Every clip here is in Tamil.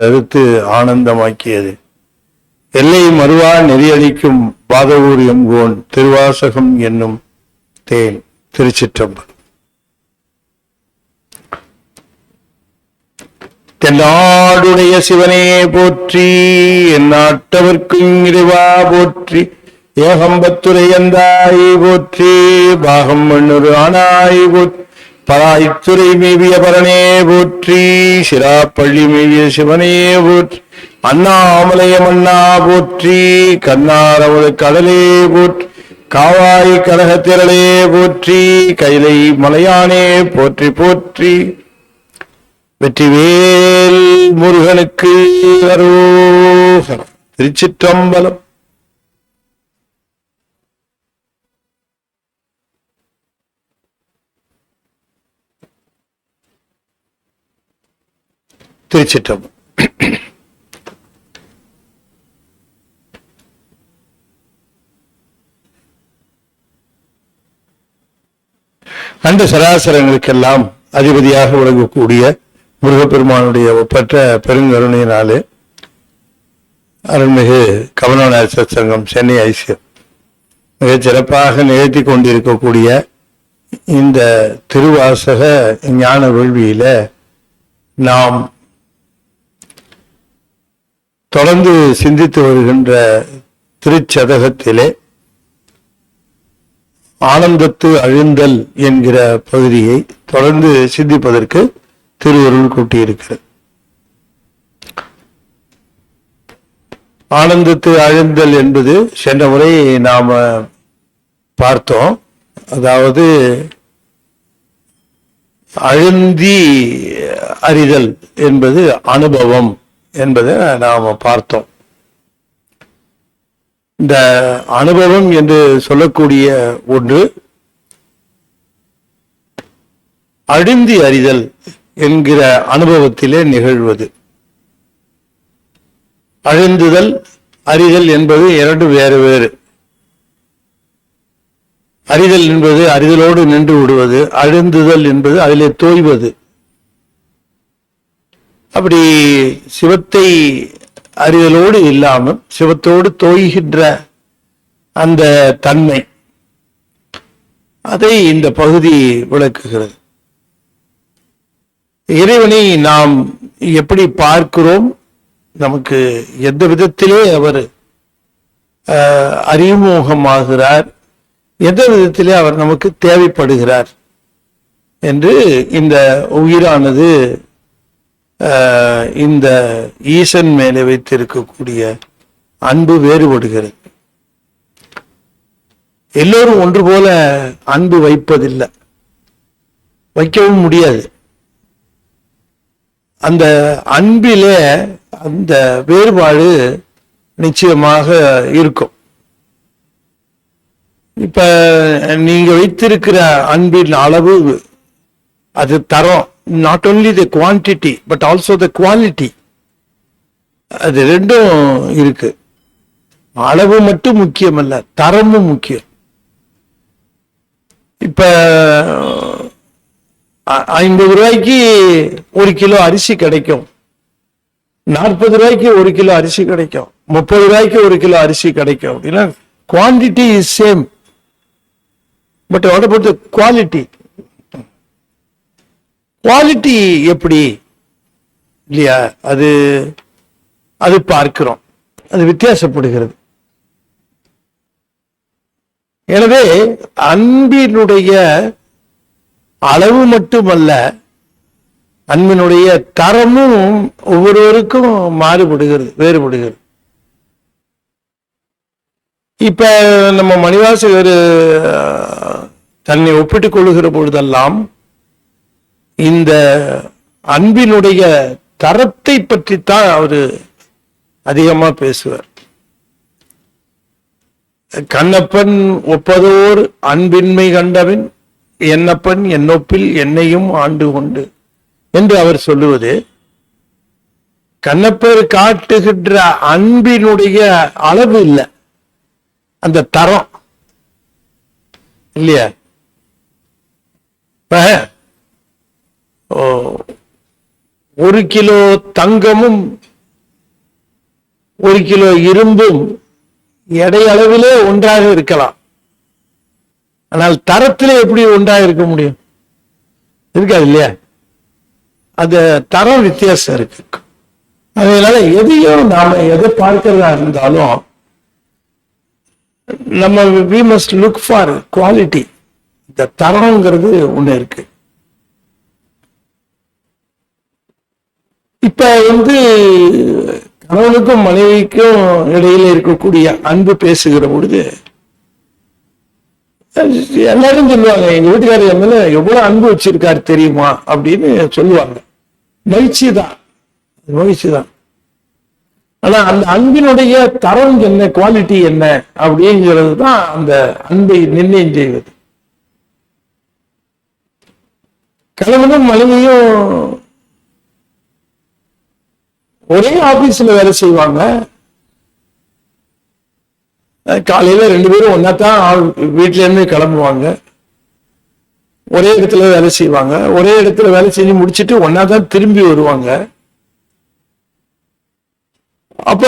கருத்து ஆனந்தமாக்கியது. எல்லை மறுவா நெறியளிக்கும் பாதவூர் எங்கோன் திருவாசகம் என்னும் தேன். திருச்சிற்றம்பலம். தென்னாடுடைய சிவனே போற்றி, என் நாட்டவர்க்கும் இறைவா போற்றி, ஏகம்பத்துரையந்தாய் போற்றி, பாகம் மண்ணொரு ஆனாய் போற்றி, பராய்த்துறை மேவிய பரனே போற்றி, சிராப்பள்ளி மேவிய சிவனே போற்றி, அண்ணாமலைய மன்னா போற்றி, கண்ணாரமுது கடலே போற்றி, காவாய் கனகத்திரளே போற்றி, கைலை மலையானே போற்றி போற்றி. வெற்றிவேல் முருகனுக்கு அரோகரம். திருச்சிற்றம்பலம். திருச்சிற்றம்பலம். அண்ட சராசரங்களுக்கெல்லாம் அதிபதியாக விளங்கக்கூடிய முருகப்பெருமானுடைய ஒப்பற்ற பெருங்கருணையினாலே அருள்மிகு கமலநாத சத்சங்கம் சென்னை ஐசியம் மிகச் சிறப்பாக நிகழ்த்தி கொண்டிருக்கக்கூடிய இந்த திருவாசக ஞான வேள்வியில நாம் தொடர்ந்து சிந்தித்து வருகின்ற திருச்சதகத்திலே ஆனந்தத்து அழுந்தல் என்கிற பகுதியை தொடர்ந்து சிந்திப்பதற்கு திருவருள் கூட்டியிருக்கிறது. ஆனந்தத்து அழுந்தல் என்பது சென்ற முறை நாம பார்த்தோம். அதாவது அழுந்தி அறிதல் என்பது அனுபவம் என்பதை நாம பார்த்தோம். இந்த அனுபவம் என்று சொல்லக்கூடிய ஒன்று அழுந்தி அறிதல் என்கிற அனுபவத்திலே நிகழ்வது. அழுந்துதல் அறிதல் என்பது இரண்டு வேறு வேறு. அறிதல் என்பது அறிதலோடு நின்று விடுவது, அழுந்துதல் என்பது அதிலே தோய்வது. அப்படி சிவத்தை அறிதலோடு இல்லாமல் சிவத்தோடு தோய்கின்ற அந்த தன்மை, அதை இந்த பகுதி விளக்குகிறது. இறைவனை நாம் எப்படி பார்க்கிறோம், நமக்கு எந்த விதத்திலே அவர் அறிமுகமாகிறார், எந்த விதத்திலே அவர் நமக்கு தேவைப்படுகிறார் என்று இந்த உயிரானது இந்த ஈசன் மேலே வைத்திருக்கக்கூடிய அன்பு வேறுபடுகிறது. எல்லோரும் ஒன்று போல அன்பு வைப்பதில்லை, வைக்கவும் முடியாது. அந்த அன்பிலே அந்த வேறுபாடு நிச்சயமாக இருக்கும். இப்ப நீங்க வைத்திருக்கிற அன்பின் அளவு, அது தரம், not only the quantity but also the quality, அது ரெண்டும் இருக்கு. அளவு மட்டும் முக்கியம் அல்ல, தரமும் முக்கியம். இப்ப 50 ரூபாய்க்கு 1 கிலோ அரிசி கிடைக்கும், 40 ரூபாய்க்கு 1 கிலோ அரிசி கிடைக்கும், 30 ரூபாய்க்கு 1 கிலோ அரிசி கிடைக்கும். அப்படின்னா quantity is same, but what about the quality? Quality எப்படி இல்லையா, அது அது பார்க்கிறோம், அது வித்தியாசப்படுகிறது. எனவே அன்பினுடைய அளவு மட்டுமல்ல, அன்பினுடைய தரமும் ஒவ்வொருவருக்கும் மாறுபடுகிறது, வேறுபடுகிறது. இப்ப நம்ம மணிவாசகர் தன்னை ஒப்பிட்டுக் கொள்ளுகிற பொழுதெல்லாம் இந்த அன்பினுடைய தரத்தை பற்றித்தான் அவரு அதிகமா பேசுவார். கண்ணப்பன் ஒப்பதோர் அன்பின்மை கண்டவன் என்னப்பன் என்னொப்பில் என்னையும் ஆண்டு கொண்டு என்று அவர் சொல்லுவது, கண்ணப்பர் காட்டுகின்ற அன்பினுடைய அளவு இல்லை, அந்த தரம் இல்லையா. 1 கிலோ தங்கமும் 1 கிலோ இரும்பும் எடை அளவிலே ஒன்றாக இருக்கலாம், ஆனால் தரத்திலே எப்படி ஒன்றாக இருக்க முடியும்? இருக்காது இல்லையா? அந்த தரம் வித்தியாசம் இருக்கு. அதனால எதையும் நாம எதை பார்க்கிறதா இருந்தாலும் நம்ம we must look for quality. இந்த தரம்ங்கிறது ஒண்ணு இருக்கு. இப்ப கணவனுக்கும் மனைவிக்கும் இடையில இருக்கக்கூடிய அன்பு பேசுகிற பொழுது எல்லாரும் சொல்லுவாங்க, எங்க வீட்டுக்காரர் என் மேல எவ்வளவு அன்பு வச்சிருக்காரு தெரியுமா அப்படின்னு சொல்லுவாங்க. மகிழ்ச்சிதான். ஆனா அந்த அன்பினுடைய தரம் என்ன, குவாலிட்டி என்ன அப்படிங்கிறது தான் அந்த அன்பை நிர்ணயம் செய்வது. கணவனும் மனைவியும் ஒரே ஆபீஸ்ல வேலை செய்வாங்க. காலையில 2 பேரும் ஒன்னாத்தான் வீட்டுல இருந்து கிளம்புவாங்க. ஒரே இடத்துல வேலை செய்வாங்க. ஒரே இடத்துல வேலை செஞ்சு முடிச்சுட்டு ஒன்னாதான் திரும்பி வருவாங்க. அப்ப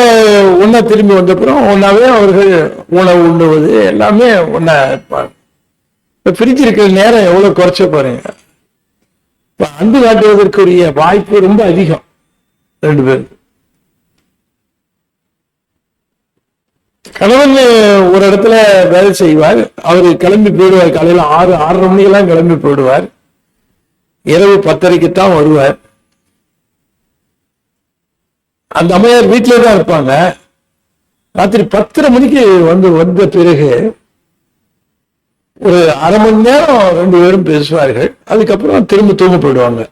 ஒன்னா திரும்பி வந்தப்புறம் ஒன்னாவே அவர்கள் உணவு உண்ணுவது எல்லாமே ஒன்னா இருப்பாங்க. இப்ப பிரிச்சு இருக்கிற நேரம் எவ்வளவு குறைச்ச பாருங்க. இப்ப அன்பு காட்டுவதற்குரிய வாய்ப்பு ரொம்ப அதிகம் 2 பேருக்கு. கணவன் ஒரு இடத்துல வேலை செய்வார், அவரு கிளம்பி போயிடுவார். காலையில 6:30 மணிக்கெல்லாம் கிளம்பி போயிடுவார். இரவு 10:30க்கு தான் வருவார். அந்த அம்மையார் வீட்டிலே தான் இருப்பாங்க. ராத்திரி 10:30 மணிக்கு வந்த பிறகு ஒரு 1/2 மணி நேரம் 2 பேரும் பேசுவார்கள். அதுக்கப்புறம் திரும்ப தூங்க போயிடுவாங்க.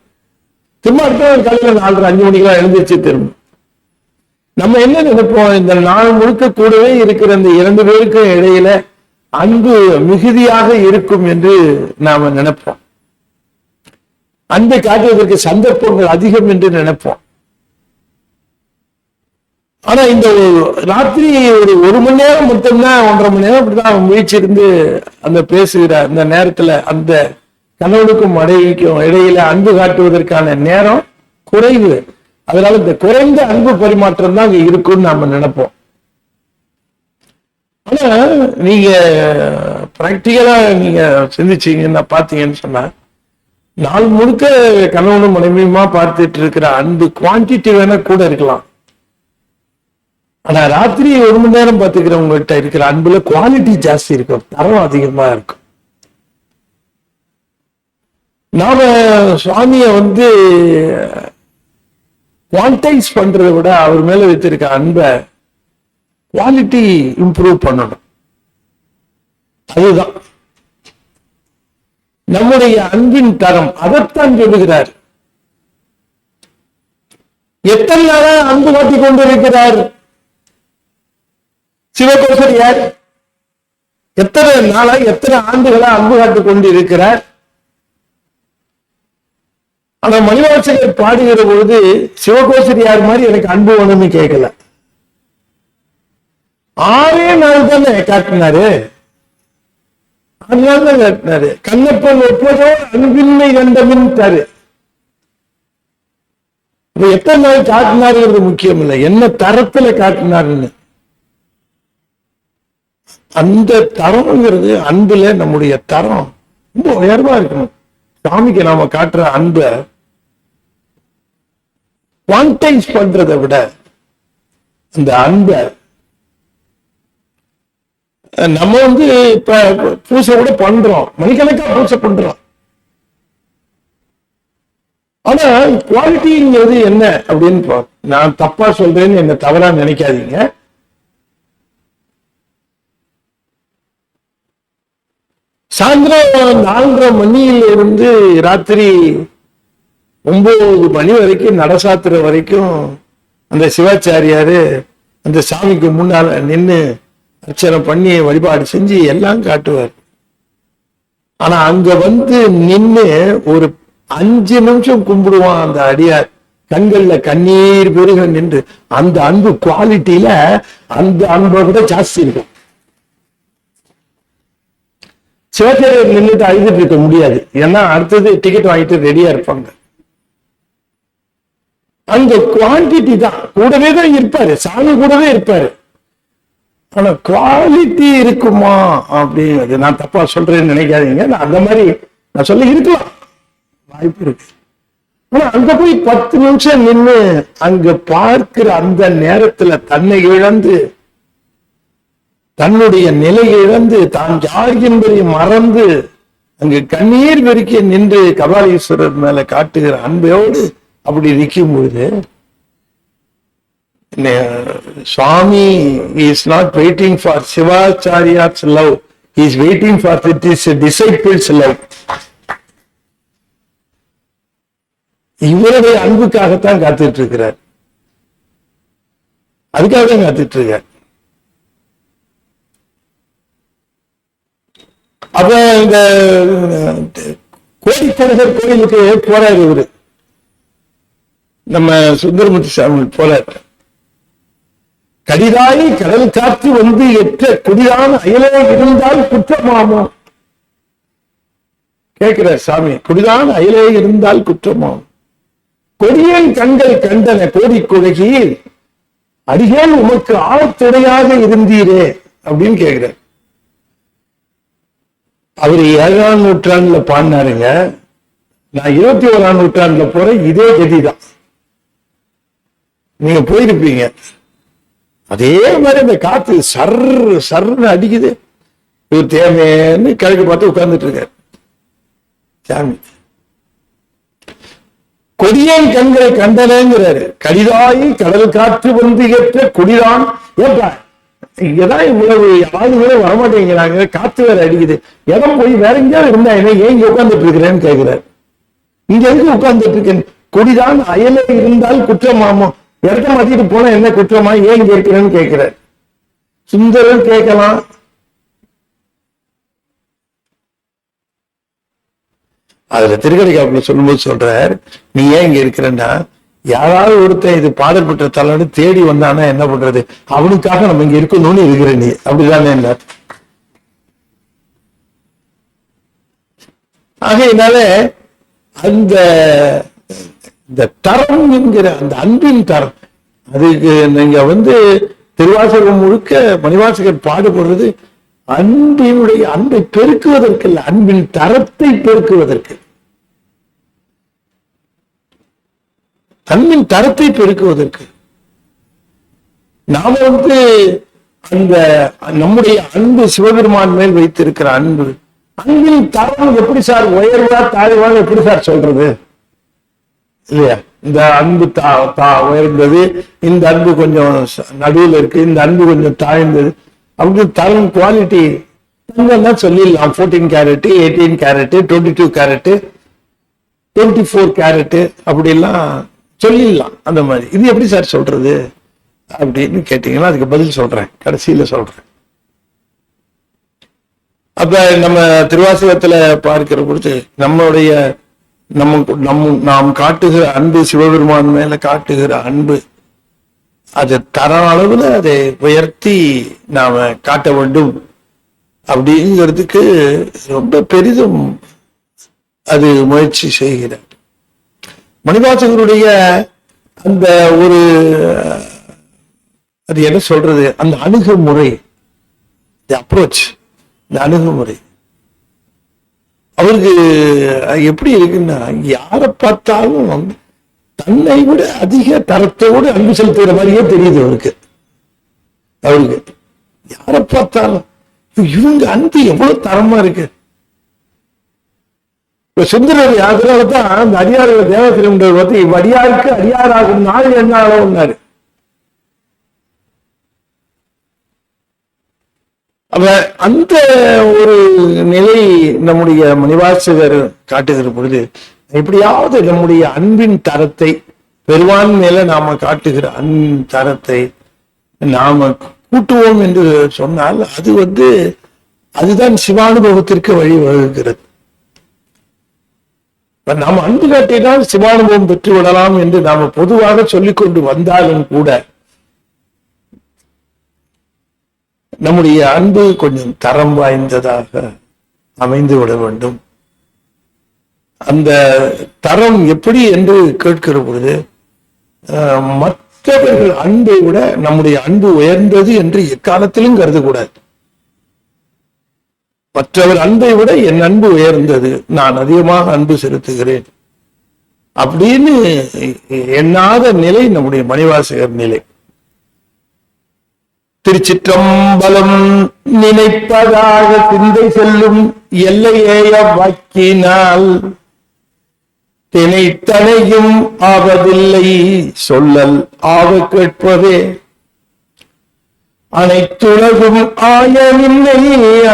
திரும்ப அடுத்த காலையில 4:30 5 மணிக்கெல்லாம் எழுந்திருச்சு திரும்ப. நம்ம என்ன நினைப்போம், இந்த நாள் முழுக்க கூடவே இருக்கிற இந்த 2 பேருக்கும் இடையில அன்பு மிகுதியாக இருக்கும் என்று நாம நினைப்போம். அன்பை காட்டுவதற்கு சந்தர்ப்பங்கள் அதிகம் என்று நினைப்போம். ஆனா இந்த ராத்திரி ஒரு மணி நேரம் மட்டும்தான், 1.5 மணி நேரம் அப்படிதான் முயற்சியிருந்து அந்த பேசுகிற அந்த நேரத்துல அந்த கணவனுக்கும் மனைவிக்கும் இடையில அன்பு காட்டுவதற்கான நேரம் குறைவு. அதனால இந்த குறைந்த அன்பு பரிமாற்றம் தான் அங்க இருக்குன்னு நாம நினைப்போம். ஆனா நீங்க பிராக்டிக்கலா நீங்க சிந்திச்சீங்கன்னா பாத்தீங்கன்னு சொன்னா, நாள் முழுக்க கணவனும் மனைவியுமா பார்த்துட்டு இருக்கிற அன்பு குவான்டிட்டி வேணா கூட இருக்கலாம். ஆனா ராத்திரி 1 மணி நேரம் பார்த்துக்கிறவங்ககிட்ட இருக்கிற அன்புல குவாலிட்டி ஜாஸ்தி இருக்கும், தரம் அதிகமா இருக்கும். நாம சுவாமிய குவான்டைஸ் பண்றதை விட அவர் மேல வைத்திருக்க அன்பை குவாலிட்டி இம்ப்ரூவ் பண்ணணும். அதுதான் நம்முடைய அன்பின் தரம். அதைத்தான் சொல்லுகிறார். எத்தனை நாளா அன்பு காட்டிக் கொண்டிருக்கிறார் சிவகோசரியார்? எத்தனை நாளா, எத்தனை ஆண்டுகளா அன்பு காட்டிக் கொண்டிருக்கிறார்? ஆனா மணிவாசகர் பாடுகிற பொழுது சிவகோசரியார் மாதிரி எனக்கு அன்பு ஒண்ணுமே கேட்கல. 6 நாள் தானே காட்டினாரு. 6 நாள் தான் காட்டினாரு. கண்ணப்பன் ஒப்பதோ அன்பின்மை கண்டமின் தரு. எத்தனை நாள் காட்டினாருங்கிறது முக்கியம் இல்லை, என்ன தரத்துல காட்டினாருன்னு. அந்த தரம்ங்கிறது அன்புல நம்முடைய தரம் ரொம்ப உயர்வா இருக்கணும். சாமிக்கு நாம காட்டுற அன்பை குவான்டைஸ் பண்றதை விட அந்த அன்பை நம்ம இப்ப பூசை கூட பண்றோம், மணிக்கணக்கா பூசை பண்றோம். ஆனா குவாலிட்டிங்கிறது என்ன அப்படின்னு நான் தப்பா சொல்றேன்னு என்ன தவறா நினைக்காதீங்க. சாயந்தரம் 4:30 மணியில இருந்து ராத்திரி 9 மணி வரைக்கும் நடசாத்துற வரைக்கும் அந்த சிவாச்சாரியாரு அந்த சாமிக்கு முன்னால நின்று அர்ச்சனை பண்ணி வழிபாடு செஞ்சு எல்லாம் காட்டுவார். ஆனா அங்க நின்று ஒரு 5 நிமிஷம் கும்பிடுவான் அந்த அடியார். கண்கள்ல கண்ணீர் பெருக நின்று அந்த அன்பு குவாலிட்டியில அந்த அன்பை விட ஜாஸ்தி இருக்கும். சிவாச்சாரியர் நின்றுட்டு அழுதுட்டு இருக்க முடியாது, ஏன்னா அடுத்தது டிக்கெட் வாங்கிட்டு ரெடியா இருப்பாங்க. அந்த குவான்டிட்டி தான், கூடவே தான் இருப்பாரு, சாமி கூடவே இருப்பாரு. ஆனா குவாலிட்டி இருக்குமா அப்படிங்கிறது நான் தப்பா சொல்றேன்னு நினைக்காதீங்க. நான் அந்த மாதிரி நான் சொல்ல இருக்கலாம், வாய்ப்பு இருக்கு. ஆனா அங்க போய் 10 நிமிஷம் நின்று அங்க பார்க்கிற அந்த நேரத்துல தன்னை இழந்து, தன்னுடைய நிலை இழந்து, தான் யார் என்பதை மறந்து அங்கு கண்ணீர் பெருக்கி நின்று கபாலீஸ்வரர் மேல காட்டுகிற அன்போடு அப்படி நிற்கும் பொழுது, Swami is not waiting for Shivacharya's love. He is waiting for his disciples' love. இவருடைய அன்புக்காகத்தான் காத்துட்டு இருக்கிறார், அதுக்காக தான் காத்துட்டு இருக்கார். அப்ப இந்த கோடிக்கணக்கர் கோயிலுக்கு போறாரு இவரு, நம்ம சுந்தரமூர்த்தி சாமி போறாரு. கடிதாய் கடல் காற்று வந்து எற்ற குடிதான அயலே இருந்தால் குற்றமாமோ கேட்கிறார் சாமி. குடிதான அயலே இருந்தால் குற்றமாமோ, கொடியன் கண்கள் கண்டன கோடி குழகி அடிகள் உமக்கு ஆழ்த்துடையாக இருந்தீரே அப்படின்னு கேட்கிறார். அவர் 7ஆம் நூற்றாண்டுல பாடினாருங்க, நான் 21ஆம் நூற்றாண்டுல போறேன், இதே கதிதான். நீங்க போயிருப்பீங்க, அதே மாதிரி அந்த காத்து சர்ன்னு அடிக்குது. இவர் தேவைன்னு கிழக்கு பார்த்து உட்கார்ந்துட்டு இருக்காரு சாமி. கொடியன் கண்களை கண்டனங்கிறாரு. கடிதாயி கடல் காற்று வந்து ஏற்ற குடிதான். ஏப்பா இங்கதான் இவ்வளவு யாருமே வரமாட்டேங்கிறாங்க, காத்து வேற அடிக்குது, இடம் போய் வேற எங்கேயாவது இருந்தா என்ன, ஏன் இங்க உட்கார்ந்துட்டு இருக்கிறேன்னு கேட்கிறாரு. இங்க எதுக்கு உட்கார்ந்துட்டு இருக்கேன், குடிதான் அயலே இருந்தால் குற்றமாமோ, இடத்த மாத்திட்டு போனா என்ன குற்றமா, ஏன் இங்க இருக்கிறேன்னு கேட்கிறார். சுந்தரர் கேட்கலாம், அதுல திருக்கடைக்காப்புல சொல்லும்போது சொல்றார், நீ ஏன் இங்க இருக்கிறன்னா, யாராவது ஒருத்தன் இது பாடல் பெற்ற தலைன்னு தேடி வந்தானா என்ன பண்றது, அவனுக்காக நம்ம இங்க இருக்கணும்னு இருக்கிற நீ, அப்படிதானே என்ன. ஆகையினால அந்த தரம் என்கிற அந்த அன்பின் தரம், அதுக்கு நீங்க திருவாசகம் முழுக்க மணிவாசகர் பாடுபடுறது அன்பை பெருக்குவதற்கு இல்ல, அன்பின் தரத்தை பெருக்குவதற்கு, அன்பின் தரத்தை பெருக்குவதற்கு. நாம அந்த நம்முடைய அன்பு சிவபெருமான் மேல் வைத்திருக்கிற அன்பு, அன்பின் தரம் எப்படி சார் உயர்வா தாழ்வான்னு எப்படி சார் சொல்றது இல்லையா. இந்த அன்பு உயர்ந்தது, இந்த அன்பு கொஞ்சம் நடுவில் இருக்கு, இந்த அன்பு கொஞ்சம் தாழ்ந்தது, அப்படி தரம் குவாலிட்டி தான் சொல்லிடலாம். 14 கேரட், 18 கேரட், 22 கேரட், 24 கேரட் அப்படிலாம் சொல்லிடலாம். அந்த மாதிரி இது எப்படி சார் சொல்றது அப்படின்னு கேட்டீங்கன்னா அதுக்கு பதில் சொல்றேன், கடைசியில சொல்றேன். அப்ப நம்ம திருவாசகத்துல பார்க்கிற பொழுது நம்மளுடைய நாம் காட்டுகிற அன்பு, சிவபெருமான் மேல காட்டுகிற அன்பு, அது தர அளவுல அதை உயர்த்தி நாம காட்ட வேண்டும் அப்படிங்கிறதுக்கு ரொம்ப பெரிதும் அது முயற்சி செய்கிறார். மணிவாசகருடைய அந்த ஒரு அது என்ன சொல்றது, அந்த அணுகுமுறை, அப்ரோச், இந்த அணுகுமுறை அவருக்கு எப்படி இருக்குன்னா, யாரை பார்த்தாலும் தன்னை விட அதிக தரத்தோடு அன்பு செலுத்துகிற மாதிரியே தெரியுது அவருக்கு. யாரை பார்த்தாலும் இவங்க அன்பு எவ்வளவு தரமா இருக்கு. இப்ப சுந்தரர் அதனாலதான் அந்த அடியார்கள் தேவத்திரம்ன்றது பார்த்து அடியாருக்கு அடியாராகும் நாள் என்ன ஆகும்னாரு. அப்ப அந்த ஒரு நிலை நம்முடைய மணிவாசகர் காட்டுகிற பொழுது, எப்படியாவது நம்முடைய அன்பின் தரத்தை, பெருவான் மேல நாம காட்டுகிற அன்பின் தரத்தை நாம கூட்டுவோம் என்று சொன்னால் அது அதுதான் சிவானுபவத்திற்கு வழிவகுக்கிறது. நாம் அன்பு காட்டினால் சிவானுபவம் பெற்று விடலாம் என்று நாம பொதுவாக சொல்லிக் கொண்டு வந்தாலும் கூட, நம்முடைய அன்பு கொஞ்சம் தரம் வாய்ந்ததாக அமைந்து விட வேண்டும். அந்த தரம் எப்படி என்று கேட்கிற பொழுது, மற்றவர்கள் அன்பை விட நம்முடைய அன்பு உயர்ந்தது என்று எக்காலத்திலும் கருதக்கூடாது. மற்றவர் அன்பை விட என் அன்பு உயர்ந்தது, நான் அதிகமாக அன்பு செலுத்துகிறேன் அப்படின்னு எண்ணாத நிலை நம்முடைய மணிவாசகர் நிலை. திருச்சிற்றம்பலம். நினைப்பதாக சிந்தை செல்லும் எல்லையேய வாக்கினால் தினைத்தனையும் ஆவதில்லை சொல்லல் ஆவ கேட்பதே. அனைத்துலகும் ஆயமில்லை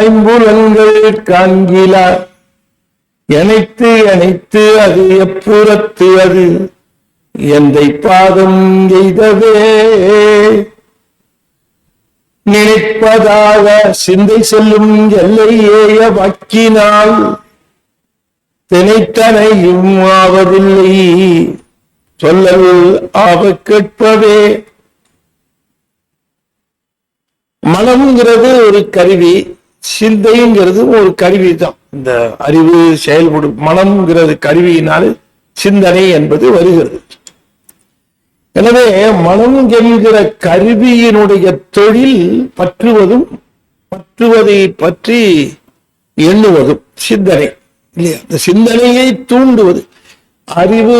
ஐம்புலன்கள் காண்கிலார் எனைத்து அனைத்து அது எப்புறத்து அது எந்தை பாதம் எய்தவே. நினைப்பதாக சிந்தை செல்லும் எல்லையேய வாக்கினால் தினைத்தனையும் ஆவதில்லை சொல்லல் ஆவ கேட்பவே. மனம்ங்கிறது ஒரு கருவி, சிந்தைங்கிறது ஒரு கருவி தான். இந்த அறிவு செயல்படும் மனம்ங்கிறது கருவியினால் சிந்தனை என்பது வருகிறது. எனவே மனம் என்கிற கருவியினுடைய தொழில் பற்றுவதும் பற்றுவதை பற்றி எண்ணுவதும் சிந்தனை இல்லையா? இந்த சிந்தனையை தூண்டுவது. அறிவு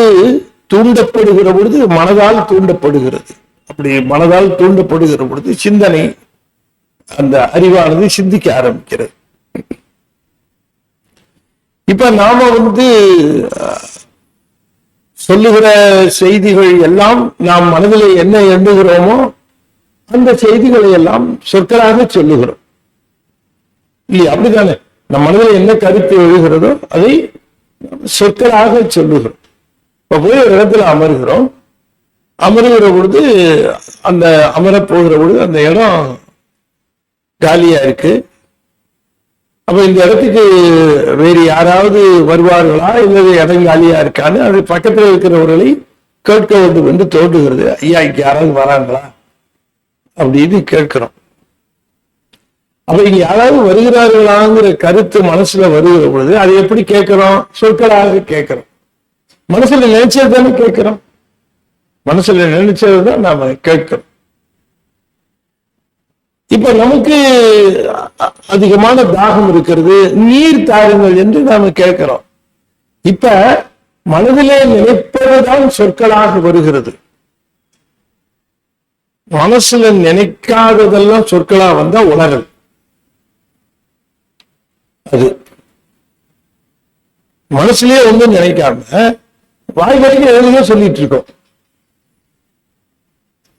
தூண்டப்படுகிற பொழுது மனதால் தூண்டப்படுகிறது. அப்படி மனதால் தூண்டப்படுகிற பொழுது சிந்தனை, அந்த அறிவானது சிந்திக்க ஆரம்பிக்கிறது. இப்ப நாம சொல்லுகிற செய்திகள் எல்லாம் நாம் மனதில் என்ன எண்ணுகிறோமோ அந்த செய்திகளை எல்லாம் சொற்களாக சொல்லுகிறோம் இல்லையா? அப்படித்தானே? நம் மனதில் என்ன கருத்து எழுகிறதோ அதை சொற்களாக சொல்லுகிறோம். இப்ப போய் ஒரு இடத்துல அமர்கிறோம், அமருகிற பொழுது அந்த அமரப்போகிற பொழுது அந்த இடம் காலியா இருக்கு. அப்ப இந்த இடத்துக்கு வேறு யாராவது வருவார்களா, இல்லது இடம் காலியா இருக்கான்னு அது பக்கத்தில் இருக்கிறவர்களை கேட்க வேண்டும் என்று தோன்றுகிறது. ஐயா, இங்க யாராவது வராங்களா அப்படின்னு கேட்கிறோம். அப்ப இங்க யாராவது வருகிறார்களாங்கிற கருத்து மனசுல வருகிற பொழுது அதை எப்படி கேட்கிறோம்? சொற்களாக கேட்கிறோம். மனசுல நினைச்சது தானே கேட்கிறோம். மனசுல நினைச்சதுதான் நாம கேட்கிறோம். இப்ப நமக்கு அதிகமான தாகம் இருக்கிறது, நீர் தாருங்கள் என்று நாம கேட்கிறோம். இப்ப மனதிலே நினைப்பதுதான் சொற்களாக வருகிறது. மனசுல நினைக்காததெல்லாம் சொற்களா வந்தா உணரல். அது மனசுலயே ஒன்றும் நினைக்காம வாய் வரைக்கும் எதுலையோ சொல்லிட்டு இருக்கோம்,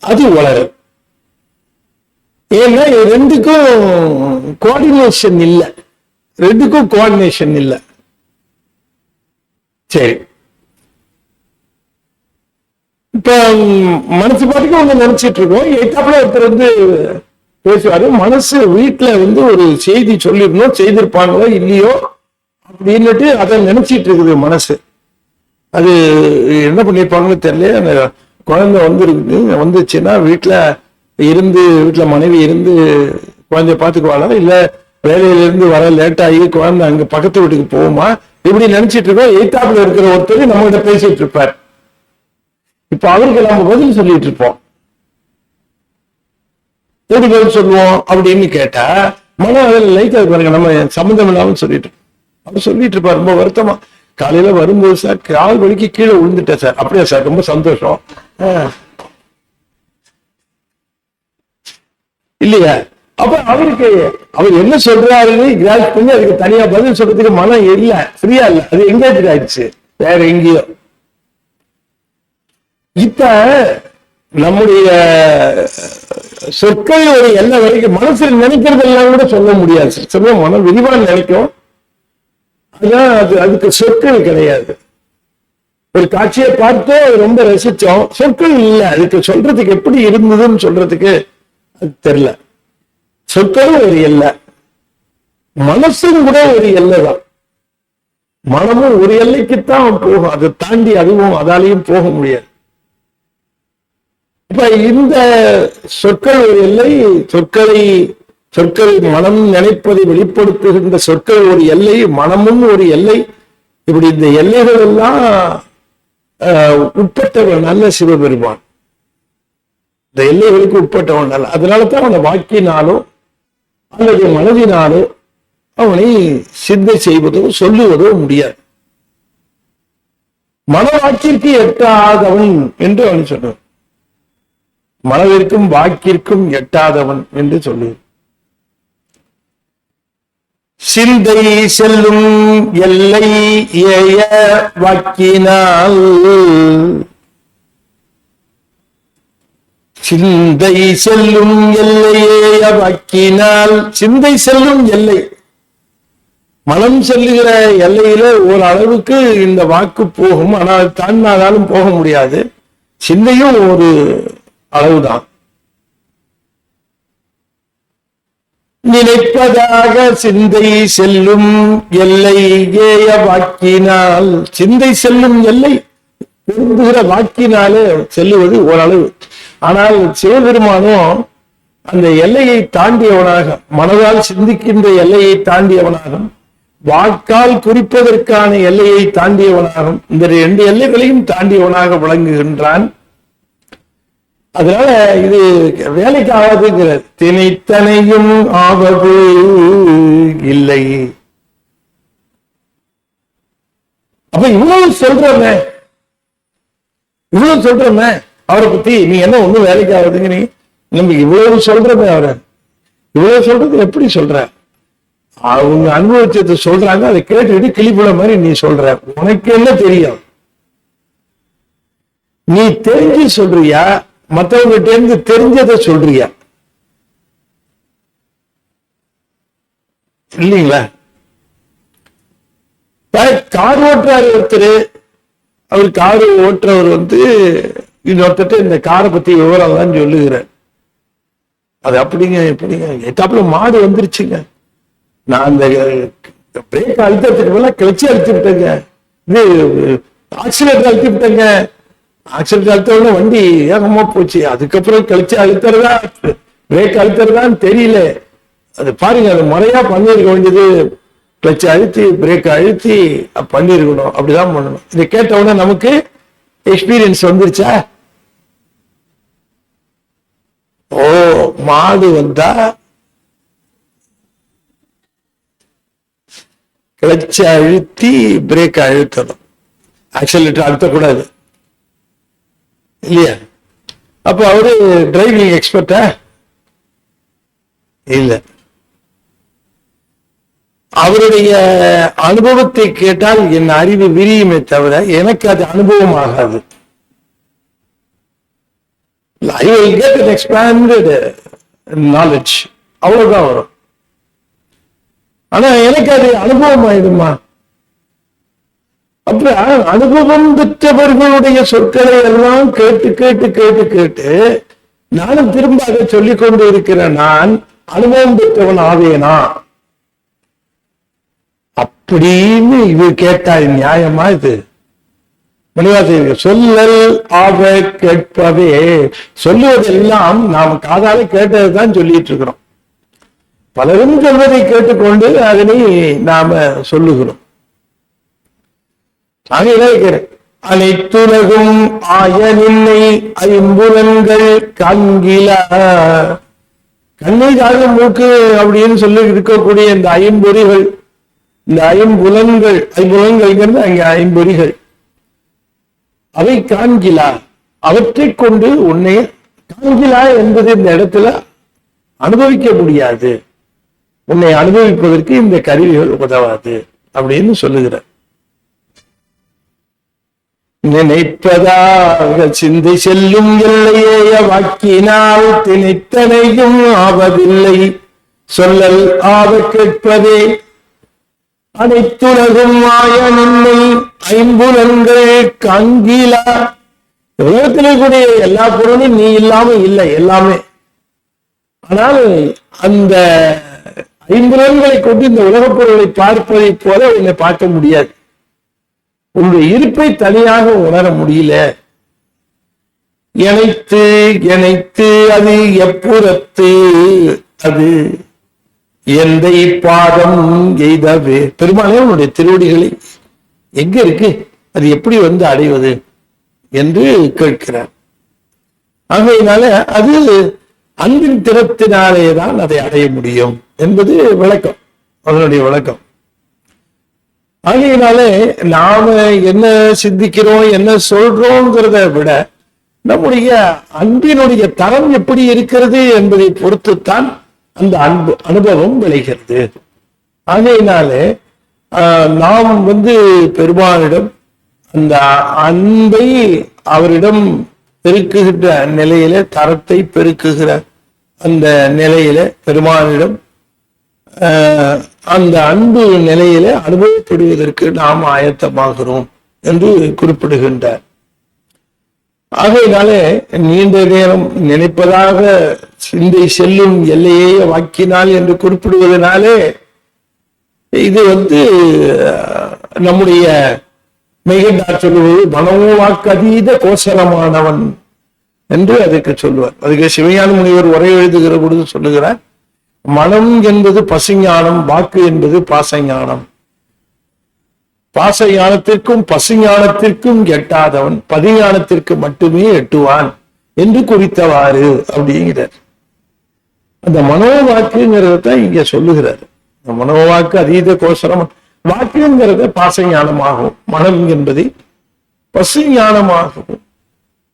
அது உளறல். ஏன்னா ரெண்டுக்கும் கோஆர்டினேஷன் இல்லை, ரெண்டுக்கும் கோஆர்டினேஷன் இல்லை. சரி, இப்ப மனசு பாட்டுக்கு ஒண்ணு நினைச்சிட்டு இருக்கோம். எட்டாப்புல ஒருத்தர் பேசுவாரு, மனசு வீட்டுல ஒரு செய்தி சொல்லிடணும், செய்திருப்பாங்களோ இல்லையோ அப்படின்னுட்டு அதை நினைச்சிட்டு இருக்குது மனசு. அது என்ன பண்ணிருப்பாங்கன்னு தெரியல. அந்த குழந்தை வந்துச்சுன்னா வீட்டுல மனைவி இருந்து குழந்தைய பாத்துக்குவாளா, இல்ல வேலையில இருந்து வர லேட் ஆகி குழந்தை அங்க பக்கத்து வீட்டுக்கு போகுமா, இப்படி நினைச்சிட்டு இருக்கோம். எய்தாப்புல இருக்கிற ஒருத்தர் நம்ம கிட்ட பேசிட்டு இருப்பார். இப்ப அவருக்கு நம்ம பதில் சொல்லிட்டு இருப்போம். எப்படி பதில் சொல்லுவோம் அப்படின்னு கேட்டா, மனம் அதில் லைட்டா பாருங்க, நம்ம சம்மந்தம் இல்லாமல் சொல்லிட்டு அவர் சொல்லிட்டு இருப்பார். ரொம்ப வருத்தமா, காலையில வரும்போது சார் கால் வலிக்கு கீழே விழுந்துட்டேன் சார். அப்படியா சார், ரொம்ப சந்தோஷம் இல்லையா? அப்ப அவர் என்ன சொல்றாருன்னு கிராஸ் பண்ணி அதுக்கு தனியா பதில் சொல்றதுக்கு மனம் இல்ல, ஃப்ரீயா இல்ல, அது எங்கேஜ் ஆயிடுச்சு வேற எங்கேயோ. இப்ப நம்முடைய சொற்கள் ஒரு எல்லை வரைக்கும் மனசில் நினைக்கிறது எல்லாம் கூட சொல்ல முடியாது. சொல்ல மனம் விரிவா நினைக்கும், அதான் அதுக்கு சொற்கள் கிடையாது. ஒரு காட்சியை பார்த்தோ ரொம்ப ரசிச்சோம், சொற்கள் இல்லை அதுக்கு. சொல்றதுக்கு எப்படி இருந்ததுன்னு சொல்றதுக்கு அது தெரியல. சொற்களும் ஒரு எல்லை, மனசும் கூட ஒரு எல்லை தான். மனமும் ஒரு எல்லைக்குத்தான் போகும், அதை தாண்டி அதுவும் அதாலையும் போக முடியாது. இப்ப இந்த சொற்கள் ஒரு எல்லை, சொற்கள் மனம் நினைப்பதை வெளிப்படுத்துகின்ற சொற்கள் ஒரு எல்லை, மனமும் ஒரு எல்லை. இப்படி இந்த எல்லைகள் எல்லாம் உட்பட்டவன் அல்ல சிவபெருமான். இந்த எல்லைகளுக்கு உட்பட்டவன் அல்ல. அதனாலதான் அவனை வாக்கினாலோ அல்லது மனதினாலோ அவனை சிந்தை செய்வதோ சொல்லுவதோ முடியாது. மனவாக்கிற்கு எட்டாதவன் என்று அவன் சொன்னான். மனதிற்கும் வாக்கிற்கும் எட்டாதவன் என்று சொல்லு. சிந்தை செல்லும் எல்லை ஏய வாக்கினால், சிந்தை செல்லும் எல்லையேய வாக்கினால், சிந்தை செல்லும் எல்லை, மனம் செல்லுகிற எல்லையில ஒரு அளவுக்கு இந்த வாக்கு போகும். ஆனால் தாண்டாலும் போக முடியாது. சிந்தையும் ஒரு அளவுதான். நினைப்பதாக சிந்தை செல்லும் எல்லை ஏய வாக்கினால், சிந்தை செல்லும் எல்லை விரும்புகிற வாக்கினாலே செல்லுவது ஓரளவு. ஆனால் சிவபெருமானும் அந்த எல்லையை தாண்டியவனாக, மனதால் சிந்திக்கின்ற எல்லையை தாண்டியவனாகும், வாக்கால் குறிப்பதற்கான எல்லையை தாண்டியவனாகும், இந்த 2 எல்லைகளையும் தாண்டியவனாக விளங்குகின்றான். அதனால இது வேலைக்கு ஆகாதுங்கிறார். தினைத்தனையும் ஆவது இல்லை. அப்ப இவ்வளவு சொல்றமே அவரை பத்தி, நீ என்ன ஒண்ணும் வேலைக்கு ஆகுதுங்க, நீ நம்ம இவ்வளவு சொல்றமே, அவரை இவ்வளவு சொல்றது எப்படி சொல்ற? அவங்க அனுபவிச்சதை சொல்றாங்க, அதை கேட்டுக்கிட்டு கிளிப்புல மாதிரி நீ சொல்ற. உனக்கு என்ன தெரியும்? நீ தெரிஞ்சு சொல்றியா, மற்றவங்கிட்ட இருந்து தெரிஞ்சதை சொல்றியா? இல்லீங்களா? கார் ஓட்டுறாரு ஒருத்தர், அவர் கார் ஓட்டுறவர் இன்னொருத்தட்ட இந்த காரை பத்தி விவரம் தான் சொல்லுகிறார். அது அப்படிங்க எப்படிங்க, எட்டாப்புல மாடு வந்துருச்சுங்க, நான் அந்த பிரேக் அழுத்தத்துக்கு மேல கிளச்சி அழுத்தி விட்டேங்க, இது ஆக்சிலேட்டர் அழுத்தி விட்டேங்க, ஆக்சிலேட்டர் அழுத்த வண்டி ஏகமா போச்சு, அதுக்கப்புறம் கிளச்சி அழுத்துறதா பிரேக் அழுத்துறதான்னு தெரியல. அது பாருங்க, அது முறையா பண்ணிருக்க வேண்டியது, கிளச் அழுத்தி பிரேக் அழுத்தி பண்ணிருக்கணும், அப்படிதான் பண்ணணும். இதை கேட்ட உடனே நமக்கு எக்ஸ்பீரியன்ஸ் வந்துருச்சா? ஓ, மாடு வந்தா கிளச்ச அழுத்தி பிரேக் அழுத்தணும், ஆக்சிலேட்டர் அழுத்தக்கூடாது இல்லையா? அப்ப அவரு டிரைவிங் எக்ஸ்பர்ட்டா? இல்ல. அவருடைய அனுபவத்தை கேட்டால் என் அறிவு விரியுமே தவிர எனக்கு அது அனுபவம் ஆகாது. I will get an expanded knowledge, அவ்வளவுதான் வரும். ஆனா எனக்கு அது அனுபவம் ஆயிடுமா? அப்ப அனுபவம் பெற்றவர்களுடைய சொற்களை எல்லாம் கேட்டு கேட்டு கேட்டு கேட்டு நானும் திரும்ப அதை சொல்லிக் கொண்டு இருக்கிறேன். நான் அனுபவம் பெற்றவன் ஆவேனா அப்படின்னு இது கேட்டா நியாயமா? இது மணிவாசகர் சொல்லல் ஆக கேட்பவே, சொல்லுவதெல்லாம் நாம் காதால கேட்டதுதான் சொல்லிட்டு இருக்கிறோம். பலரும் சொல்வதை கேட்டுக்கொண்டு அதனை நாம சொல்லுகிறோம். அனைத்துலகும் ஆய நின்னை ஐம்புலன்கள் காண்கிலா. கண்ணை காது மூக்கு அப்படின்னு சொல்லி இருக்கக்கூடிய இந்த ஐம்பொறிகள், இந்த ஐம்புலன்கள், ஐம்புலன்கள் அங்க ஐம்பொறிகள், அவை காண்கிலா, அவற்றை கொண்டு உன்னை காண்கிலா என்பது இந்த இடத்துல அனுபவிக்க முடியாது, உன்னை அனுபவிப்பதற்கு இந்த கருவிகள் உதவாது அப்படின்னு சொல்லுகிறார். நினைப்பதாக சிந்தை செல்லும் எல்லையேய வாக்கினால் தினைத்தனையும் ஆவதில்லை, சொல்லல் ஆவ கேட்பதே. அனைத்துலகும் ஆய நின்னை ஐம்புலன்கள் காண்கிலா. உலகத்திலே கூடிய எல்லா பொருளும் நீ இல்லாம இல்லை, எல்லாமே. ஆனால் அந்த ஐம்புலன்களை கொண்டு இந்த உலகப் பொருளை பார்ப்பதை போல உன்னை பார்க்க முடியாது. உன்னுடைய இருப்பை தனியாக உணர முடியல. இணைத்து இணைத்து அது எப்புறத்து அது எந்தை பாதம் எய்தவே. பெருமானே உன்னுடைய திருவடிகளை எங்க இருக்கு, அது எப்படி அடைவது? என்று கேட்கிறார். ஆகையினால அது அன்பின் திறத்தினாலே தான் அதை அடைய முடியும் என்பது விளக்கம், அதனுடைய விளக்கம். ஆகையினாலே நாம என்ன சிந்திக்கிறோம், என்ன சொல்றோங்கிறத விட நம்முடைய அன்பினுடைய தரம் எப்படி இருக்கிறது என்பதை பொறுத்துத்தான் அந்த அன்பு அனுபவம் விளைகிறது. ஆகையினாலே நாம் பெருமானிடம் அந்த அன்பை அவரிடம் பெருக்குகின்ற நிலையில, தரத்தை பெருக்குகிற அந்த நிலையில பெருமானிடம் அந்த அன்பு நிலையில அனுபவப்படுவதற்கு நாம் ஆயத்தமாகிறோம் என்று குறிப்பிடுகின்றார். ஆகையினாலே நீண்ட நேரம் நினைப்பதாக சிந்தை செல்லும் எல்லையே வாக்கினால் என்று குறிப்பிடுவதனாலே இது நம்முடைய மெய்கண்டார் சொல்லுவது மனமோ வாக்கு அதீத கோசரமானவன் என்று அதுக்கு சொல்லுவார். அதுக்கு சிவஞான முனிவர் உரை எழுதுகிற பொழுது சொல்லுகிறார், மனம் என்பது பசுஞானம், வாக்கு என்பது பாசஞானம். பாசஞானத்திற்கும் பசுஞானத்திற்கும் எட்டாதவன் பதிஞானத்திற்கு மட்டுமே எட்டுவான் என்று குறித்தவாறு அப்படிங்கிறார். அந்த மனோவாக்குங்கிறதான் இங்க சொல்லுகிறார். மனோவாக்கு அதீத கோசரம், வாக்குங்கிறத பாசஞானமாகும், மனம் என்பதை பசுஞானமாகவும்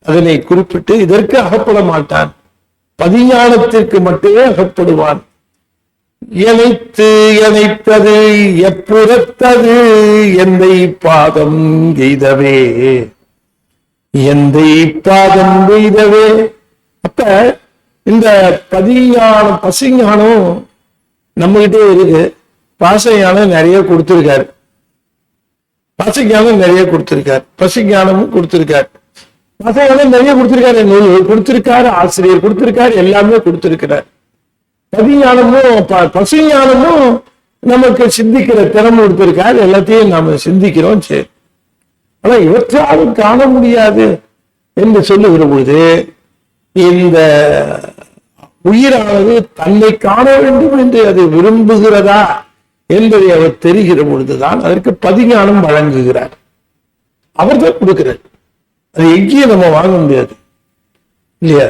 அதனை குறிப்பிட்டு இதற்கு அகப்பட மாட்டான், பதிஞானத்திற்கு மட்டுமே அகப்படுவான். எனைத்தது எப்புறத்தது எந்தை பாதம் எய்தவே, எந்தை பாதம் எய்தவே. அப்ப இந்த பதிஞானம் பசுஞானம் நம்மகிட்டே இருக்கு, பாசஞானம் நிறைய கொடுத்திருக்காரு, பாசஞானம் நிறைய கொடுத்திருக்காரு, பசுஞானமும் கொடுத்திருக்காரு. பாசஞானம் நிறைய கொடுத்திருக்காரு, நூல்கள் கொடுத்திருக்காரு, ஆசிரியர் கொடுத்திருக்காரு, எல்லாமே கொடுத்திருக்கிறார். பதிஞானமும் பசுஞானமும் நமக்கு சிந்திக்கிற திறமை கொடுத்திருக்காரு, எல்லாத்தையும் நாம சிந்திக்கிறோம். சரி, ஆனா இவற்றாலும் காண முடியாது என்று சொல்லுகிற பொழுது இந்த உயிரானது தன்னை காண வேண்டும் என்று அது விரும்புகிறதா என்பதை அவர் தெரிகிற பொழுதுதான் அதற்கு பதிஞானம் வழங்குகிறார். அவர் தான் கொடுக்கிறார், அது எங்கேயும் நம்ம வாங்க முடியாது இல்லையா?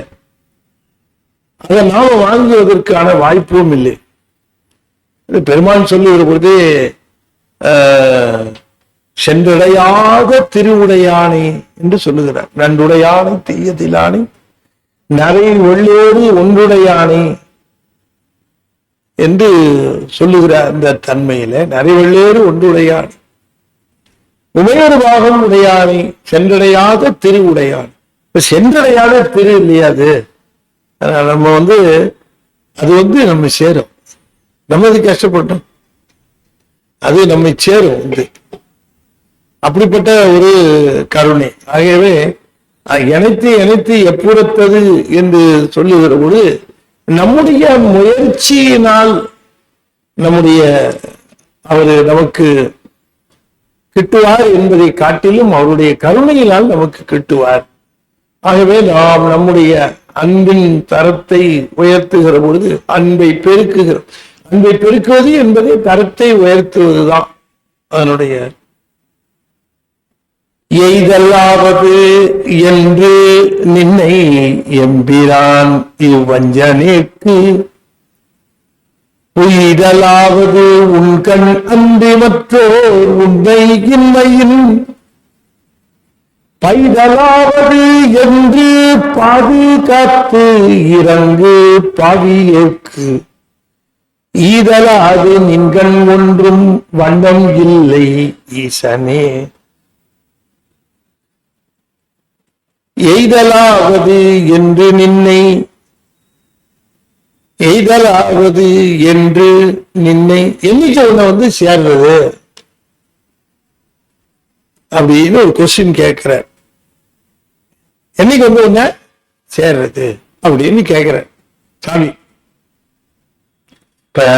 அதை நாம வாங்குவதற்கான வாய்ப்பும் இல்லை. பெருமான் சொல்லுகிற பொழுது சென்றடையாத திருவுடையானே என்று சொல்லுகிறார். நன்றுடையானை தீயதிலானே நரை வெள்ளோடு ஒன்றுடையானே என்று சொல்லுகிற அந்த தன்மையில நிறைவெள்ளேறு ஒன்றுடையானே, உமையொரு பாகம் உடையானே, சென்றடையாத திரு உடையான். சென்றடையாத திரு இல்லையா அது? நம்ம அது நம்ம சேரும், நம்ம அது கஷ்டப்பட்டோம், அது நம்மை சேரும். அப்படிப்பட்ட ஒரு கருணை. ஆகவே இணைத்து எப்புறத்தது என்று சொல்லுகிற பொழுது நம்முடைய முயற்சியினால் அவர் நமக்கு கிட்டுவார் என்பதை காட்டிலும் அவருடைய கருணையினால் நமக்கு கிட்டுவார். ஆகவே நாம் நம்முடைய அன்பின் தரத்தை உயர்த்துகிற பொழுது அன்பை பெருக்குகிறோம். அன்பை பெருக்குவது என்பதை தரத்தை உயர்த்துவதுதான் அதனுடைய. எய்தல்லாவது என்று நின்னை எம்பிரான் இவ்வஞ்சனேற்கு உயிரலாவது உன்கண் அன்பி மற்றோர் உன்னை இன்மையின் பைதலாவது என்று பாதுகாத்து இறங்கு பாவியேற்கு ஈதலாது நின்கண் ஒன்றும் வண்ணம் இல்லை ஈசனே. எய்தலாவது என்று நின்னை, எய்தலாவது என்று நின்னை என்னைக்கு உன்னை சேர்றது அப்படின்னு ஒரு கொஸ்டின் கேட்கிறார். என்னைக்கு உன்னை சேர்றது அப்படின்னு கேட்கிற சாமி. இப்ப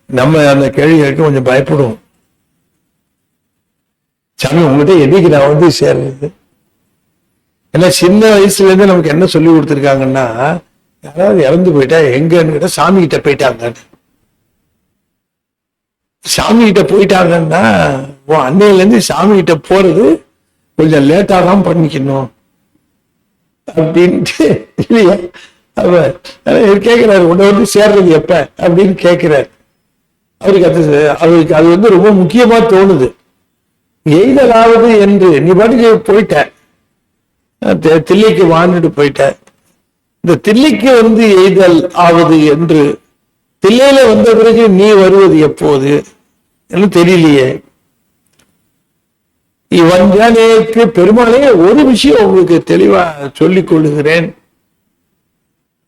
நம்ம அந்த கேள்வி கேட்க கொஞ்சம் பயப்படுவோம். சாமி உங்ககிட்ட என்னைக்கு நான் சேர்றது? ஏன்னா சின்ன வயசுல இருந்து நமக்கு என்ன சொல்லி கொடுத்துருக்காங்கன்னா, யாராவது இறந்து போயிட்டா எங்கன்னு கேட்டா சாமி கிட்ட போயிட்டாங்க. சாமி கிட்ட போயிட்டாங்கன்னா அன்னையில இருந்து சாமி கிட்ட போறது கொஞ்சம் லேட்டா தான் பண்ணிக்கணும் அப்படின்ட்டு இல்லையா? அவர் கேட்கிறாரு, உன்னை வந்து சேர்றது எப்ப அப்படின்னு கேட்கிறாரு. அவருக்கு அது வந்து ரொம்ப முக்கியமா தோணுது. எய்தலாவது என்று நீ பாட்டுக்கு போயிட்ட, தில்லைக்கு வாழ்ந்துட்டு போயிட்ட, இந்த தில்லைக்கு வந்து எய்தல் ஆவது என்று தில்லையில வந்த பிறகு நீ வருவது எப்போது என்று தெரியலையே. இவஞ்சனேக்கு பெருமானே, ஒரு விஷயம் உங்களுக்கு தெளிவா சொல்லிக் கொள்ளுகிறேன்.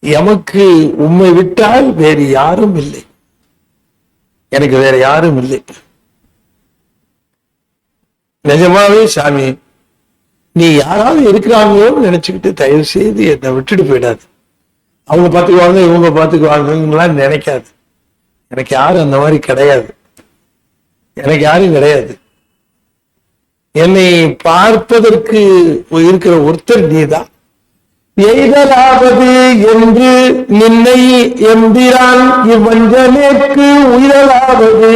எமக்கு உம்மை விட்டால் வேறு யாரும் இல்லை, எனக்கு வேற யாரும் இல்லை. நிஜமாவே சாமி, நீ யாராவது இருக்கிறாங்களோன்னு நினைச்சுக்கிட்டு தயவு செய்து என்னை விட்டுட்டு போயிடாது. அவங்க பார்த்துக்குவாங்க, இவங்க பார்த்துக்குவாங்கலாம் நினைக்காது. எனக்கு யாரும் அந்த மாதிரி கிடையாது, எனக்கு யாரும் கிடையாது. என்னை பார்ப்பதற்கு இருக்கிற ஒருத்தர் நீதான். எய்தலாவது என்று நின்னை எம்பிரான் இவ்வஞ்சனேற்கு உயிரலாவது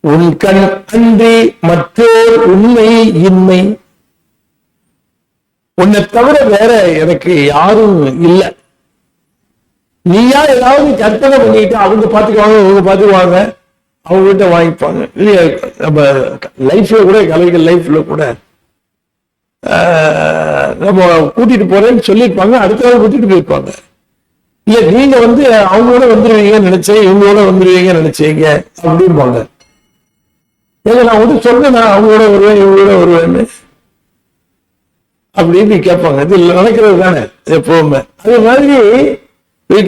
உன் கண் அன்றி மற்றோர் உண்மை இன்மை. உன்னை தவிர வேற எனக்கு யாரும் இல்லை. நீயா ஏதாவது கற்பனை பண்ணிட்டு அவங்க பார்த்துக்குவாங்க, அவங்க பார்த்துக்குவாங்க, அவங்க கிட்ட வாங்கிப்பாங்க இல்லையா? நம்ம லைஃப்ல கூட, கலைகள் லைஃப்ல கூட நம்ம கூட்டிட்டு போறேன்னு சொல்லியிருப்பாங்க, அடுத்த நாள் கூட்டிட்டு போயிருப்பாங்க. இல்ல நீங்க வந்து அவங்களோட வந்துருவீங்கன்னு நினைச்சேன், இவங்களோட வந்துருவீங்கன்னு நினைச்சீங்க அப்படிம்பாங்க. ஏங்க நான் வந்து சொன்னேன், நான் அவங்களோட வருவேன் இவங்களோட வருவேன்னு அப்படின்னு கேட்பாங்க. இது நடக்கிறது தானே எப்பவுமே. அது மாதிரி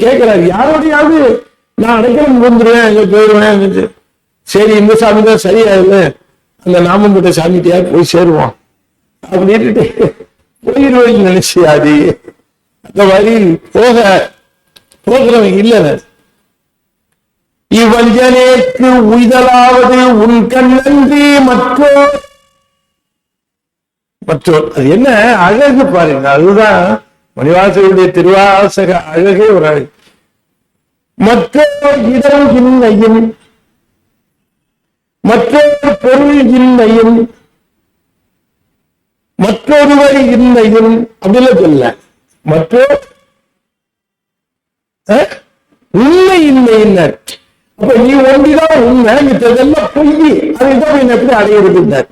கேட்கிறாரு, யாரோடையாவது நான் அடைக்கலம் வந்துருவேன், அங்க போயிடுவேன். சரி, இந்த சாமி தான் சரியா இல்லை, அந்த நாமம்பட்ட சாமிகிட்டயா போய் சேருவோம் அப்படின்ட்டு போயிடுவேன் நினைச்சு அது அந்த மாதிரி போகிறவங்க இல்ல. இவ்வஞ்சனேக்கு உய்தலாவது உன் கண்ணன்றி மற்றோர். அது என்ன அழகு பாருங்க, அதுதான் மணிவாசகருடைய திருவாசக அழகே ஒரு அழகு. மற்றோர் இடம் இன்னையும் மற்றொரு பொருள் இன்னையும் மற்றொருவர் இன்னையும் அப்படிலாம் சொல்ல, மற்றோர் உண்மை இன்னையினர். அப்ப நீ ஒன்றிதான் உண்மை, மித்ததெல்லாம் பொய். அதுதான் எப்படி அடையிறதுன்னார்.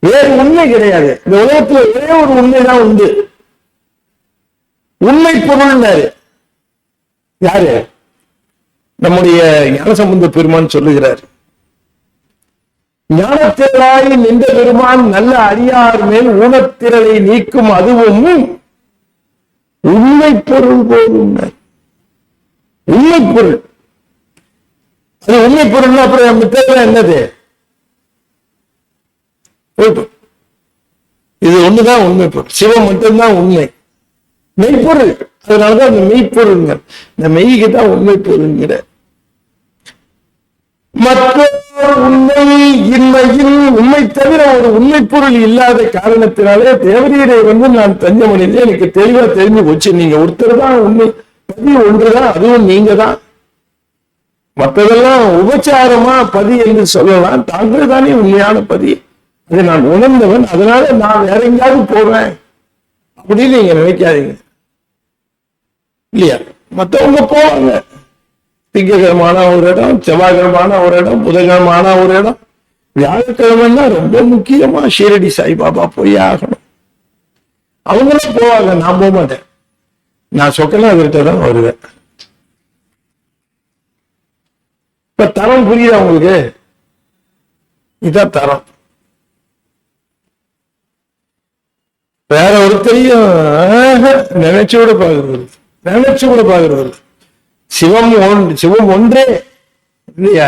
வேறு உண்மை கிடையாது இந்த உலகத்துல, ஒரே ஒரு உண்மைதான் உண்டு. உண்மை பொருள்னாரு யாரு? நம்முடைய ஞானசம்பந்த பெருமான் சொல்லுகிறார். ஞானத்திரளாய் நின்ற பெருமான் நல்ல அடியார் மேல் ஊனத்திரளை நீக்கும், அதுவும் உண்மை பொருள் போதும். உண்மை பொருள், அது உண்மை பொருள். அப்புறம் மித்தம் என்னது? இது ஒண்ணுதான் உண்மை பொருள். சிவம் மட்டும்தான் உண்மை மெய்ப்பொருள். அதனாலதான் அந்த மெய்ப்பொருள்ங்க, இந்த மெய்க்கு தான் உண்மை பொருள்ங்கிற. மற்றொரு உண்மை இன்மையில் உண்மை தவிர ஒரு உண்மை பொருள் இல்லாத காரணத்தினாலே தேவரீரை வந்து நான் தஞ்சமடைந்து எனக்கு தெளிவா தெரிஞ்சு போச்சு. நீங்க ஒருத்தர் தான் உண்மை பதி, ஒன்றுதான், அதுவும் நீங்க தான். மற்றதெல்லாம் உபச்சாரமா பதி என்று சொல்லலாம், தாங்கள் தானே உண்மையான பதி. அதை நான் உணர்ந்தவன், அதனால நான் வேற எங்கேயாவது போவேன் அப்படின்னு நீங்க நினைக்காதீங்க இல்லையா? மற்றவங்க போவாங்க, திங்கக்கிழமான ஒரு இடம், செவ்வாய்க்கிழமான ஒரு இடம், புதன்கிழமான ஒரு இடம், வியாழக்கிழமைன்னா ரொம்ப முக்கியமா ஷீரடி சாய்பாபா போய் ஆகணும். அவங்களும் போவாங்க, நான் போக மாட்டேன். நான் சொக்கநாதர்கிட்ட தான் வருவேன். இப்ப தரம் புரியுதா உங்களுக்கு? இதான் தரம். வேற ஒருத்தரையும் நினைச்சு கூட பாக்குறது சிவம் ஒன்றே இல்லையா?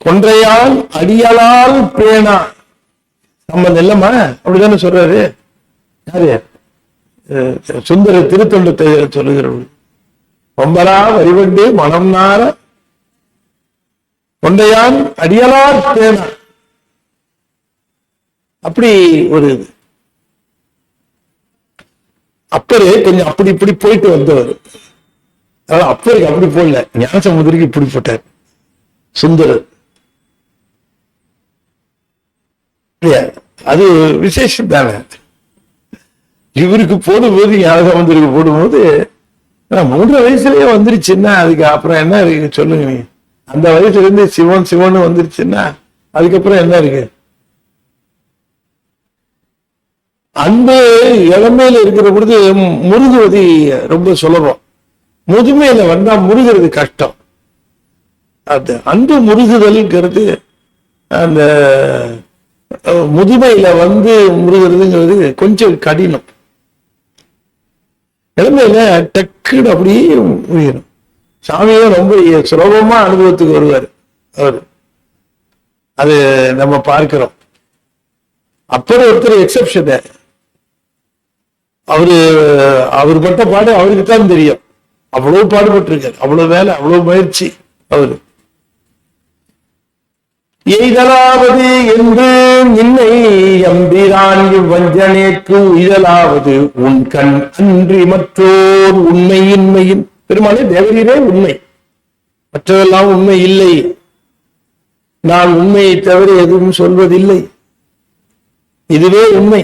கொன்றையால் அடியலால் பேணா சம்பந்தம் இல்லம்மா, அப்படித்தானே சொல்றாரு. யாரு? சுந்தர திருத்தொண்டு சொல்லுகிறவர்கள். பொம்பரா வரிவண்டு மனம் நார கொண்டையான் அடியலால் பேணா. அப்படி ஒரு அப்பரு கொஞ்சம் அப்படி இப்படி போயிட்டு வந்தவர். அதாவது அப்பருக்கு அப்படி போடல, ஞானசமுதிரிக்கு இப்படி போட்டார் சுந்தரர். இல்லையா? அது விசேஷம் தானே. இவருக்கு போடும்போது ஞாபகம் வந்திருக்கு போடும்போது 3 வயசுலயே வந்துருச்சுன்னா அதுக்கு அப்புறம் என்ன இருக்கு சொல்லுங்க நீங்க. அந்த வயசுல இருந்து சிவன் சிவன் வந்துருச்சுன்னா அதுக்கப்புறம் என்ன இருக்கு? அன்பு இளமையில இருக்கிற பொழுது முருகுவது ரொம்ப சுலபம், முதுமையில வந்தா முருகிறது கஷ்டம். அது அன்பு முருகுதல்ங்கிறது அந்த முதுமையில வந்து முருகிறதுங்கிறது கொஞ்சம் கடினம். இளமையில டக்குன்னு அப்படியே முருகணும். சாமியும் ரொம்ப சுலபமா அனுபவத்துக்கு வருவார் அவரு. அது நம்ம பார்க்கிறோம். அப்புறம் ஒருத்தர் எக்ஸப்ஷன், அவர் பட்ட பாடு அவருக்கு தான் தெரியும். அவ்வளவு பாடுபட்டிருக்காரு, அவ்வளவு வேலை, அவ்வளவு முயற்சி. அவரு எய்தலாவது என்று நின்னை எம்பிரான் இவ்வஞ்சனேக்கு உய்தலாவது உன் கண் அன்றி மற்றோர் உண்மையின்மையின். பெருமானே தேவரீரே உண்மை, மற்றதெல்லாம் உண்மை இல்லை. நான் உண்மையை தவிர எதுவும் சொல்வதில்லை, இதுவே உண்மை.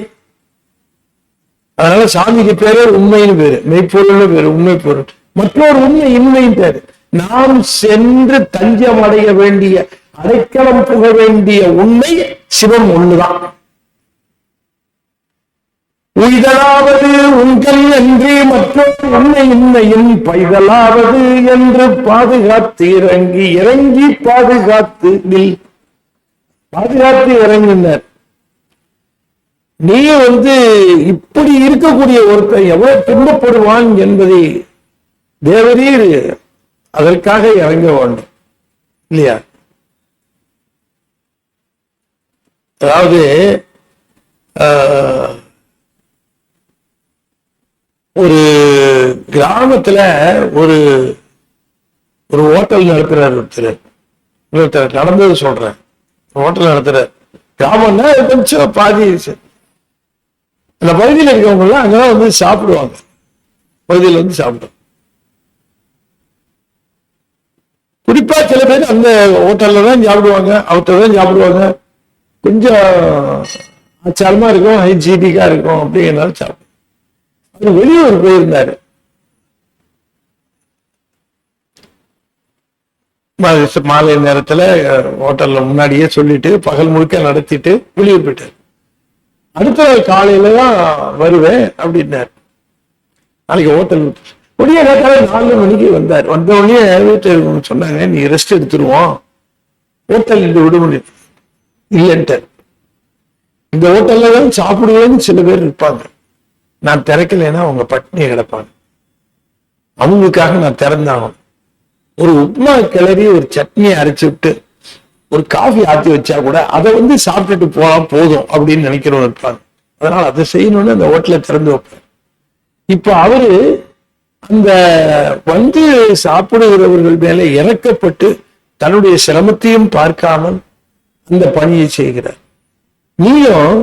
அதனால சாமிக்கு பேரு உண்மைன்னு பேரு, மெய்ப்பொருள்னு பேரு, உண்மை பொருள். மற்றொரு உண்மை இன்மையின் பேரு. நாம் சென்று தஞ்சம் அடைய வேண்டிய, அடைக்கலம் புக வேண்டிய உண்மை சிவம் ஒண்ணுதான். உய்தலாவது உங்கள் என்று மற்றொரு உண்மை இன்மையும் பைதலாவது என்று பாதுகாத்து இறங்கி இறங்கி பாதுகாத்து பாதுகாத்து இறங்கினர். நீ இப்படி இருக்கக்கூடிய ஒருத்தர் எவ்வளவு துன்பப்படுவான் என்பதை தேவரீர் அதற்காக இறங்க வேண்டும் இல்லையா? அதாவது ஒரு கிராமத்துல ஒரு ஹோட்டல் நடத்துறாரு ஒருத்தர், நடந்தது சொல்றேன். ஹோட்டல் நடத்துறாரு. கிராமம்னா கொஞ்சம் பாதி அந்த பகுதியில் இருக்கவங்க எல்லாம் அங்கதான் சாப்பிடுவாங்க. பகுதியில் சாப்பிடுவோம். குறிப்பா சில பேர் அந்த ஹோட்டல்ல தான் சாப்பிடுவாங்க, அவர்கிட்ட தான் சாப்பிடுவாங்க. கொஞ்சம் ஆச்சாரமா இருக்கும், ஹைஜீனிக்கா இருக்கும் அப்படிங்கிறனால சாப்பிடுவோம். அது வெளியூர் போயிருந்தாரு. மாலை நேரத்துல ஹோட்டல்ல முன்னாடியே சொல்லிட்டு பகல் முழுக்க நடத்திட்டு வெளியூர் போயிட்டாரு. அடுத்த நாள் காலையில தான் வருவேன் அப்படின்னாரு. நாளைக்கு ஹோட்டல் உடைய நேரத்தால 4 மணிக்கு வந்தார். வந்த உடனே வீட்டில் சொன்னாங்க, நீ ரெஸ்ட் எடுத்துருவோம், ஹோட்டல் இந்த விடுமுறை இல்லைன்ட்டு. இந்த ஹோட்டல்ல தான் சாப்பிடுவேன்னு சில பேர் இருப்பாங்க. நான் திறக்கலைன்னா அவங்க பட்டினியை கிடப்பாங்க. அவங்களுக்காக நான் திறந்தாகணும். ஒரு உப்புமா கிளறி ஒரு சட்னியை அரைச்சு விட்டு ஒரு காஃபி ஆத்தி வச்சா கூட அதை சாப்பிட்டுட்டு போனா போதும் அப்படின்னு நினைக்கிறவங்க இருப்பாங்க. அதனால அதை செய்யணும்னு அந்த ஹோட்டலை திறந்து வைப்பேன். இப்ப அவரு அந்த சாப்பிடுகிறவர்கள் மேல இறக்கப்பட்டு தன்னுடைய சிரமத்தையும் பார்க்காமல் அந்த பணியை செய்கிறார். நீயும்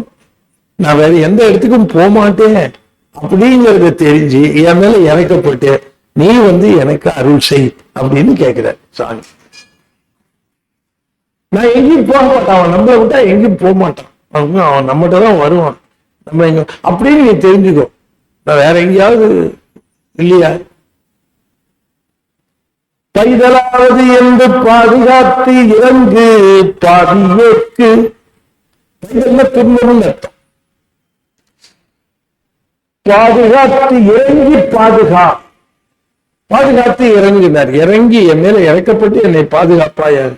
நான் வேற எந்த இடத்துக்கும் போக மாட்டேன் அப்படிங்கறத தெரிஞ்சு என் மேல இறக்கப்பட்டு நீ எனக்கு அருள் செய் அப்படின்னு கேட்கிறார் சாமி. நான் எங்கேயும் போக மாட்டான், அவன் நம்மளை விட்டா எங்கேயும் போக மாட்டான், அவன் நம்மகிட்ட தான் வருவான், நம்ம எங்க அப்படின்னு நீ தெரிஞ்சுக்கோ. நான் வேற எங்கேயாவது இல்லையா? பைதலாவது என்று பாதுகாத்து இறங்கு பாதியேற்கு. துன்பம் அர்த்தம். பாதுகாத்து இறங்கி பாதுகாத்து இறங்கினார். இறங்கி என் மேல இறக்கப்பட்டு என்னை பாதுகாப்பாயார்.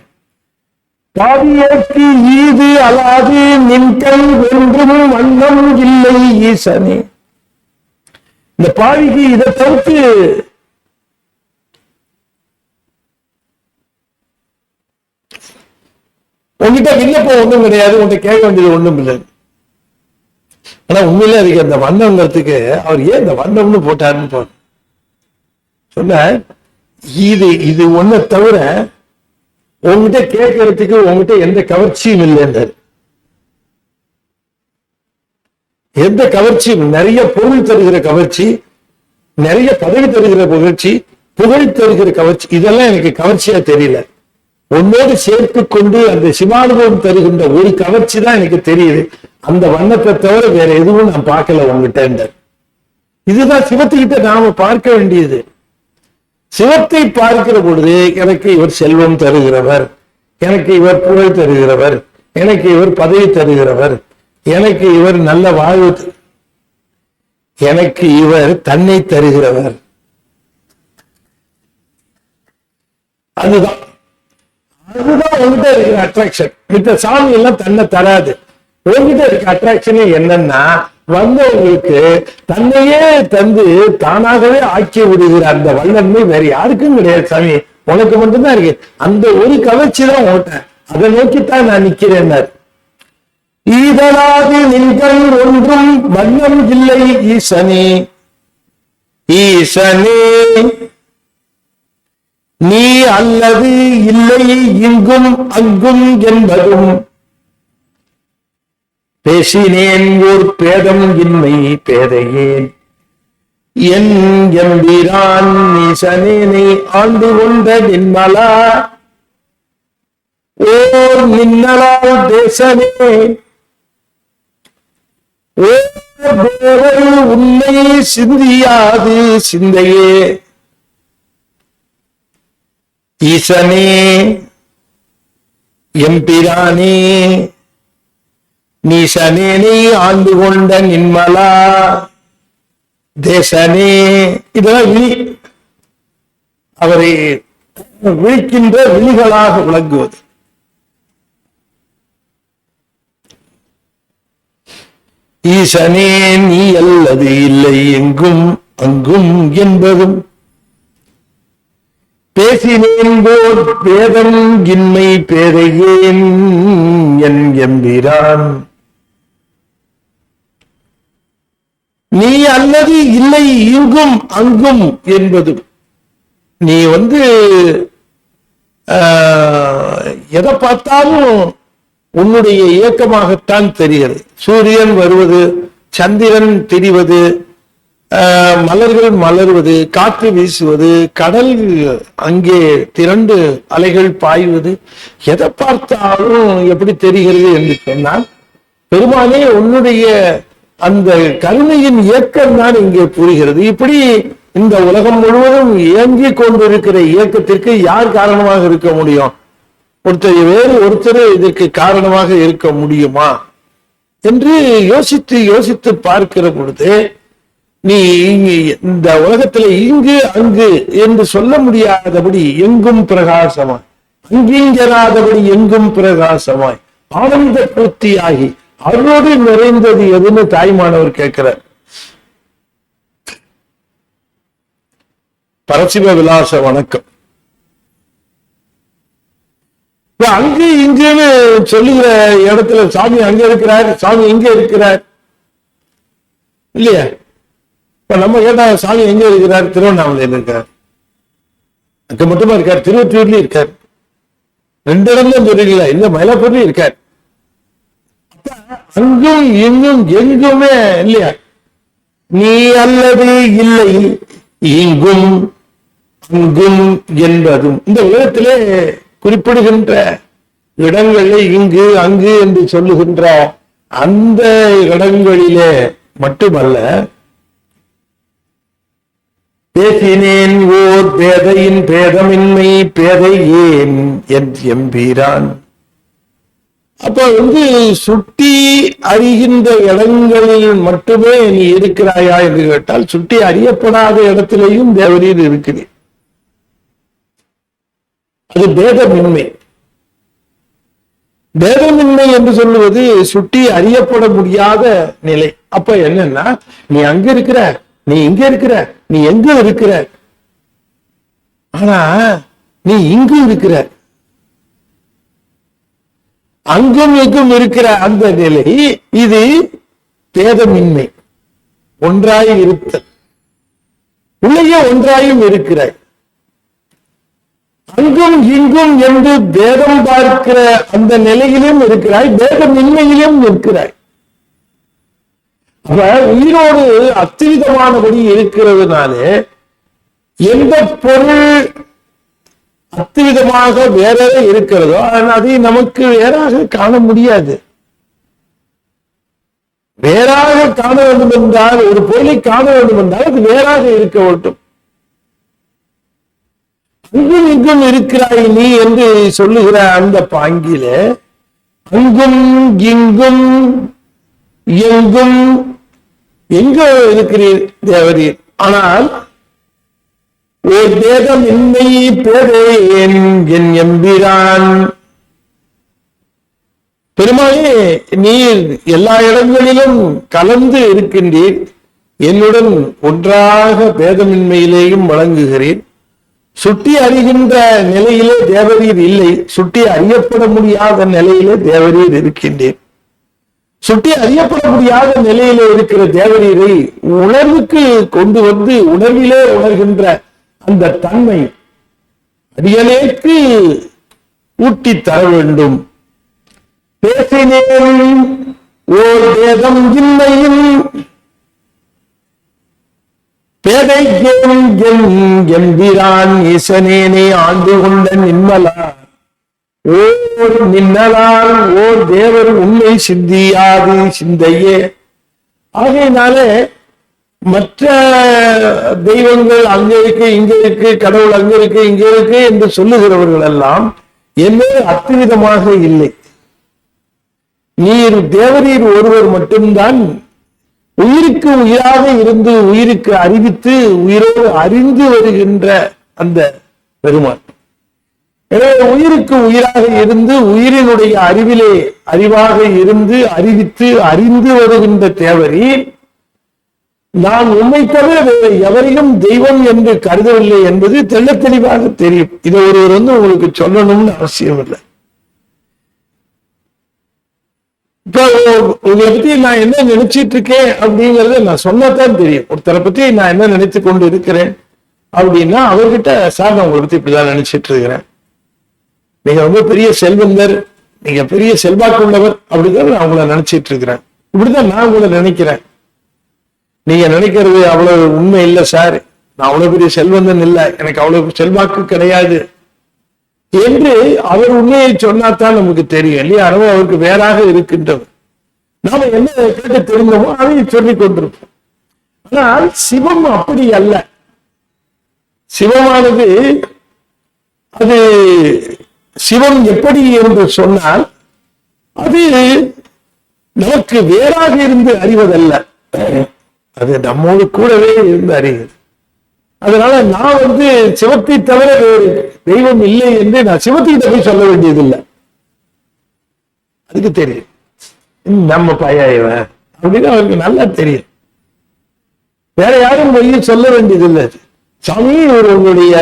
பாதியேற்கு ஈது அலாது நின்கண் ஒன்றும் வண்ணம் இல்லை ஈசனே. இந்த பாவிக்கு இதை தவிர்த்து உங்ககிட்ட விண்ணப்பம் ஒண்ணும் கிடையாது, உங்ககிட்ட கேட்க வேண்டியது ஒண்ணும் இல்லை. ஆனா உண்மையில அதுக்கு அந்த வண்ணங்கிறதுக்கு அவர் ஏன் இந்த வண்ணம்னு போட்டாருன்னு சொன்ன, இது ஒன்ன தவிர உங்ககிட்ட கேட்கறதுக்கு உங்ககிட்ட எந்த கவர்ச்சியும் இல்லைன்றாரு. எந்த கவர்ச்சியும், நிறைய பொருள் தருகிற கவர்ச்சி, நிறைய பதவி தருகிற புகழ்ச்சி, புகழ் தருகிற கவர்ச்சி, இதெல்லாம் எனக்கு கவர்ச்சியா தெரியல. உன்னோடு சேர்த்து கொண்டு அந்த சிவானுபவம் தருகின்ற ஒரு கவர்ச்சி தான் எனக்கு தெரியுது. அந்த வண்ணத்தை தவிர வேற எதுவும் நான் பார்க்கல உங்ககிட்ட. இதுதான் சிவத்துக்கிட்ட நாம பார்க்க வேண்டியது. சிவத்தை பார்க்கிற பொழுது எனக்கு இவர் செல்வம் தருகிறவர், எனக்கு இவர் புகழ் தருகிறவர், எனக்கு இவர் பதவி தருகிறவர், எனக்கு இவர் நல்ல வாழ்வு, எனக்கு இவர் தன்னை தருகிறவர். அதுதான் உங்ககிட்ட இருக்கிற அட்ராக்ஷன். மித்த சாமி எல்லாம் தன்னை தராது. உங்ககிட்ட இருக்க அட்ராக்ஷனே என்னன்னா, வந்தவங்களுக்கு தன்னையே தந்து தானாகவே ஆக்கி விடுகிற அந்த வல்லன்மை வேற யாருக்கும் கிடையாது சாமி, உனக்கு மட்டும்தான் இருக்கு. அந்த ஒரு கவர்ச்சி தான் ஓட்டேன், அதை நோக்கித்தான் நான் நிக்கிறேன். ஈதலாது நீங்கள் ஒன்றும் வண்ணம் இல்லை ஈசனே, ஈசனே நீ அல்லது இல்லை இங்கும் அங்கும் என்பதும் பேசினேன் ஓர் பேதம் இன்மை பேதையேன் என் எம்பிரான் ஈசனேனை ஆண்டு கொண்ட நின்மலா ஓர் நின்னலால் தேசனே உன்னை சிந்தியாது சிந்தையே ஈசனே எம்பிரானே நீசனேனை ஆண்டு கொண்ட நின்மலா தேசனே. இதெல்லாம் விழி, அவரை விழிக்கின்ற விழிகளாக விளங்குவது. ஈசனே நீ அல்லது இல்லை எங்கும் அங்கும் என்பதும் பேசினேன் போர் பேதம் இன்மை பேதையேன் என் எம்பிரான். நீ அல்லது இல்லை இங்கும் அங்கும் என்பதும், நீ எதை பார்த்தாலும் உன்னுடைய இயக்கமாகத்தான் தெரிகிறது. சூரியன் வருவது, சந்திரன் தெரிவது, மலர்கள் மலர்வது, காற்று வீசுவது, கடல் அங்கே திரண்டு அலைகள் பாய்வது, எதை பார்த்தாலும் எப்படி தெரிகிறது என்று சொன்னால், பெருமானே உன்னுடைய அந்த கருணையின் இயக்கம் தான் இங்கே புரிகிறது. இப்படி இந்த உலகம் முழுவதும் இயங்கிக் கொண்டிருக்கிற இயக்கத்திற்கு யார் காரணமாக இருக்க முடியும்? வேறு ஒருத்தர் இதற்கு காரணமாக இருக்க முடியுமா என்று யோசித்து யோசித்து பார்க்கிற பொழுது, நீ இந்த உலகத்துல இங்கு அங்கு என்று சொல்ல முடியாதபடி எங்கும் பிரகாசமாய், அங்கிங்கராதபடி எங்கும் பிரகாசமாய், ஆனந்த பூர்த்தியாகி அவரோடு நிறைந்தது எதுன்னு தாய்மானவர் கேட்கிறார். பரசிவ விலாச வணக்கம். அங்கு இங்குன்னு சொல்லுகிற இடத்துல சாமி அங்க இருக்கிறார், சாமி இங்க இருக்கிறார் இல்லையா? இப்ப நம்ம கேட்டா சாமி எங்க இருக்கிறார்? திருவண்ணாமலையில் இருக்கார். அங்க மட்டுமா இருக்கார்? திருவொற்றியூர்லயும் இருக்கார். 2 இடம்ல சொல்றீங்களா? இல்ல மயிலாப்பூர்லயும் இருக்கார். அங்கும் இங்கும் எங்குமே இல்லையா? நீ அல்லது இல்லை இங்கும் அங்கும் என்பதும், இந்த உலகத்திலே குறிப்பிடுகின்ற இடங்களில் இங்கு அங்கு என்று சொல்லுகின்ற அந்த இடங்களிலே மட்டுமல்ல, பேசினேன் ஓர் பேதையின் பேதமின்மை பேதை ஏன் என் எம்பீரான். அப்ப சுட்டி அறிகின்ற இடங்களில் மட்டுமே நீ இருக்கிறாயா என்று கேட்டால், சுட்டி அறியப்படாத இடத்திலேயும் தேவரீர் இருக்கிறீர். அது பேதமின்மை. பேதமின்மை என்று சொல்லுவது சுட்டி அறியப்பட முடியாத நிலை. அப்ப என்னன்னா, நீ அங்க இருக்கிற, நீ இங்க இருக்கிற, நீ எங்க இருக்கிற, ஆனா நீ இங்கு இருக்கிற, அங்கும் எங்கும் இருக்கிற அந்த நிலை, இது பேதமின்மை. ஒன்றாய் இருத்தல், உள்ளேயே ஒன்றாயும் இருக்கிறாய். அங்கும் இங்கும் என்று பேதம் பார்க்கிற அந்த நிலையிலும் இருக்கிறாய், பேதமின்மையிலும் இருக்கிறாய். அப்ப உயிரோடு அத்விதமானபடி இருக்கிறதுனாலே எந்த பொருள் அத்துவிதமாக வேறாக இருக்கிறதோ அதை நமக்கு வேறாக காண முடியாது. வேறாக காண வேண்டும் என்றால், ஒரு பொருளை காண வேண்டும் என்றால் அது வேறாக இருக்க வேண்டும். அங்கும் இங்கும் இருக்கிறாய் நீ என்று சொல்லுகிற அந்த பாங்கில அங்கும் இங்கும் எங்கும் எங்கோ இருக்கிறீர் தேவரீர். ஆனால் ஓர் தேதம் என்னை பேரேன் என் எம்பிரான். பெருமாளே, நீர் எல்லா இடங்களிலும் கலந்து இருக்கின்றீர், என்னுடன் ஒன்றாக பேதமின்மையிலேயும் வழங்குகிறேன். சுட்டி அறிகின்ற நிலையிலே தேவரீர் இல்லை, சுட்டி அறியப்பட முடியாத நிலையிலே தேவரீர் இருக்கின்றேன். சுட்டி அறியப்பட முடியாத நிலையிலே இருக்கிற தேவரீரை உணர்வுக்கு கொண்டு வந்து உணர்விலே உணர்கின்ற அந்த தன்மை அடியனேற்கு ஊட்டி தர வேண்டும். பேசினேன் ஓர் வேதம் இன்னையும் பேதைக்கேன் எம்பிரான் ஈசனேனே ஆண்டு கொண்ட நின்மலா ஓர் நின்னலால் ஓர் தேவர் உண்மை சிந்தியாது சிந்தையே. ஆகையினாலே மற்ற தெய்வங்கள் அங்க இருக்கு இங்க இருக்கு, கடவுள் அங்க இருக்கு இங்க இருக்கு என்று சொல்லுகிறவர்கள் எல்லாம் என்ன அத்துவிதமாக இல்லை. நீர் தேவரீர் ஒருவர் மட்டும்தான் உயிருக்கு உயிராக இருந்து உயிருக்கு அறிவித்து உயிரோடு அறிந்து வருகின்ற அந்த பெருமான். எனவே உயிருக்கு உயிராக இருந்து உயிரினுடைய அறிவிலே அறிவாக இருந்து அறிவித்து அறிந்து வருகின்ற தேவரீர் நான் உண்மை தவிர வேறு எவரையும் தெய்வம் என்று கருதவில்லை என்பது தெள்ள தெளிவாக தெரியும். இதை ஒருவர் உங்களுக்கு சொல்லணும்னு அவசியம் இல்லை. இப்போ உங்களை பத்தி நான் என்ன நினைச்சிட்டு இருக்கேன் அப்படிங்கறத நான் சொன்னதான் தெரியும். ஒருத்தரை பத்தி நான் என்ன நினைத்து கொண்டு இருக்கிறேன் அப்படின்னா அவர்கிட்ட, சார் நான் உங்களை பத்தி இப்படிதான் நினைச்சிட்டு இருக்கிறேன், நீங்க ரொம்ப பெரிய செல்வந்தர், நீங்க பெரிய செல்வாக்கு உள்ளவர் அப்படிதான் நான் உங்களை நினைச்சிட்டு இருக்கிறேன், இப்படிதான் நான் உங்களை நினைக்கிறேன், நீங்க நினைக்கிறது அவ்வளவு உண்மை இல்லை சார், நான் அவ்வளவு பெரிய செல்வந்தன் இல்லை, எனக்கு அவ்வளவு செல்வாக்கு கிடையாது என்று அவர் உண்மையை சொன்னாதான் நமக்கு தெரியும் இல்லையா? அவருக்கு வேறாக இருக்கின்றவர். நாம என்ன கேட்டு தெரிந்தோமோ அதை சொல்லிக் கொண்டிருப்போம். ஆனால் சிவம் அப்படி அல்ல. சிவமானது அது சிவம் எப்படி என்று சொன்னால் அது நமக்கு வேறாக இருந்து அறிவதல்ல, அது நம்மோடு கூடவே இருந்து அறிவது. அதனால நான் சிவத்தை தவிர வேறு தெய்வம் இல்லை என்று நான் சிவத்திட்ட போய் சொல்ல வேண்டியதில்லை. அதுக்கு தெரியும் நம்ம பையன் அப்படின்னு அவருக்கு நல்லா தெரியும். வேற யாரும் போய் சொல்ல வேண்டியதில்லை. சாமி ஒரு உங்களுடைய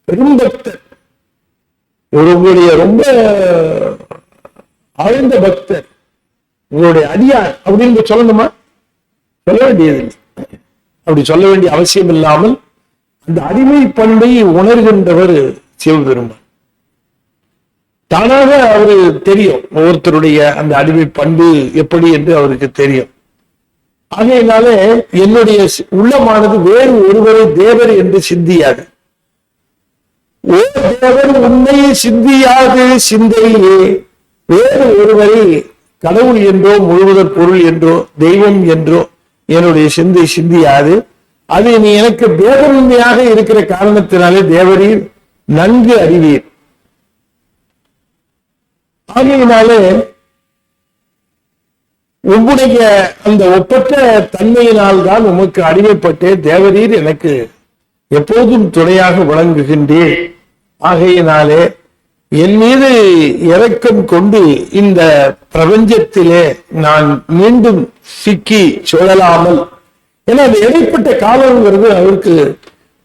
பெரும் பக்தர், ஒரு உங்களுடைய ரொம்ப ஆழ்ந்த பக்தர், உங்களுடைய அடியார் அப்படின்னு சொல்லணுமா? சொல்ல வேண்டியதில்லை. அப்படி சொல்ல வேண்டிய அவசியம் இல்லாமல் அந்த அடிமை பண்பை உணர்கின்றவர் சிவபெருமான். தானாக அவரு தெரியும் ஒவ்வொருத்தருடைய அந்த அடிமை பண்பு எப்படி என்று அவருக்கு தெரியும். ஆகையினாலே என்னுடைய உள்ளமானது வேறு ஒருவரை தேவர் என்று சிந்தியாது. ஒரு தேவர் உண்மை சிந்தியாது சிந்தையே வேறு ஒருவரை கடவுள் என்றோ முழுவதற் பொருள் என்றோ தெய்வம் என்றோ என்னுடைய சிந்தை சிந்தியாது. அது நீ எனக்கு பேதமின்மையாக இருக்கிற காரணத்தினாலே தேவரீர் நன்கு அறிவீர். ஆகையினாலே உம்முடைய அந்த ஒப்பற்ற தன்மையினால் தான் உமக்கு அடிமைப்பட்டே தேவரீர் எனக்கு எப்போதும் துணையாக விளங்குகின்றேன். ஆகையினாலே என் மீது இரக்கம் கொண்டு இந்த பிரபஞ்சத்திலே நான் மீண்டும் சிக்கி சுழலாமல், ஏன்னா அது இடைப்பட்ட காலங்கிறது அவருக்கு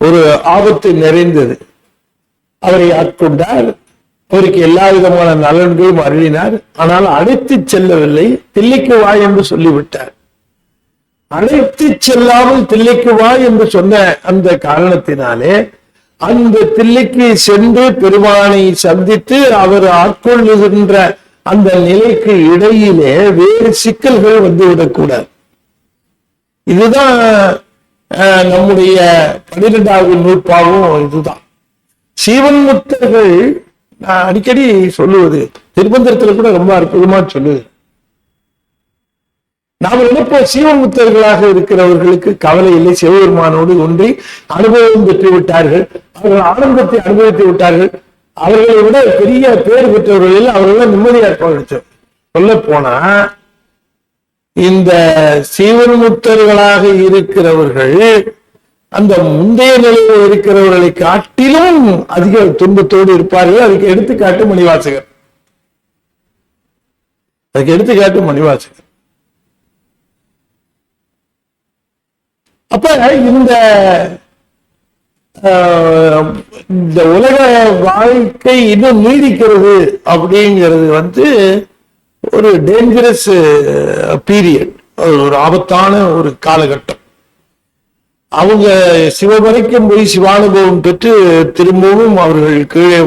ஒரு ஆபத்து நிறைந்தது. அவரை ஆட்கொண்டார், அவருக்கு எல்லா விதமான நலன்களும் அருளினார். ஆனால் அழைத்து செல்லவில்லை, தில்லைக்கு வா என்று சொல்லிவிட்டார். அழைத்து செல்லாமல் தில்லைக்கு வா என்று சொன்ன அந்த காரணத்தினாலே அந்த தில்லைக்கு சென்று பெருமானை சந்தித்து அவர் ஆட்கொள்ளுகின்ற அந்த நிலைக்கு இடையிலே வேறு சிக்கல்கள் வந்துவிடக்கூடாது. இதுதான் நம்முடைய 12வது நூற்பாவும் இதுதான். சீவன் முத்தர்கள் நான் அடிக்கடி சொல்லுவது, திருமந்திரத்துல கூட ரொம்ப அற்புதமா சொல்லுது. நாம் நினைப்போம் சீவன் முத்தர்களாக இருக்கிறவர்களுக்கு கவலை இல்லை, சிவபெருமானோடு ஒன்றி அனுபவம் பெற்று விட்டார்கள், அவர்கள் ஆனந்தத்தை அனுபவித்து விட்டார்கள், அவர்களை விட பெரிய பேர் பெற்றவர்கள் அவர்கள் நிம்மதியா இருப்பாங்க. சொல்ல போனா இந்த சீவன் முத்தர்களாக இருக்கிறவர்கள் அந்த முந்தைய நிலையில் இருக்கிறவர்களை காட்டிலும் அதிக துன்பத்தோடு இருப்பார்கள். அதுக்கு எடுத்துக்காட்டு மணிவாசகர். அப்ப இந்த உலக வாழ்க்கை இன்னும் நீடிக்கிறது அப்படிங்கிறது ஒரு டேஞ்சரஸ் பீரியட், ஒரு ஆபத்தான ஒரு காலகட்டம். அவங்க சிவமறைக்கும் போய் சிவானுபவம் பெற்று திரும்பவும் அவர்கள் கீழே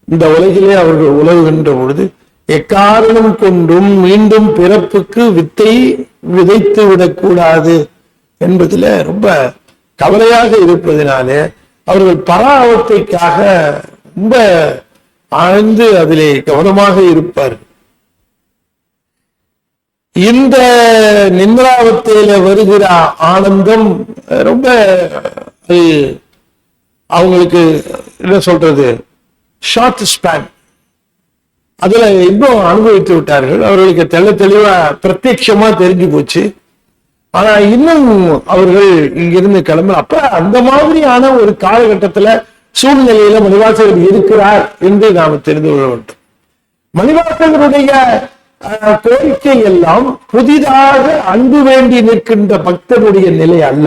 இந்த உலகிலே அவர்கள் உலவுகின்ற பொழுது எக்காரணம் கொண்டும் மீண்டும் பிறப்புக்கு வித்தை விதைத்து விடக்கூடாது என்பதுல ரொம்ப கவலையாக இருப்பதனாலே அவர்கள் பராவத்தைக்காக ரொம்ப ஆழ்ந்து அதிலே கவனமாக இருப்பார்கள். இந்த நிந்திராவத்தையில வருகிற ஆனந்தம் ரொம்ப அவங்களுக்கு என்ன சொல்றது, ஷார்ட் ஸ்பேன், அதுல இன்னும் அனுபவித்து விட்டார்கள். அவர்களுக்கு தெளிவா பிரத்யட்சமா தெரிஞ்சு போச்சு. ஆனா இன்னும் அவர்கள் இங்கிருந்து கிளம்ப, அப்ப அந்த மாதிரியான ஒரு காலகட்டத்துல சூழ்நிலையில மணிவாசகர் இருக்கிறார் என்று நாம் தெரிந்து கொள்ள வேண்டும். மணிவாசகருடைய கோரிக்கை எல்லாம் புதிதாக அன்பு வேண்டி நிற்கின்ற பக்தனுடைய நிலை அல்ல,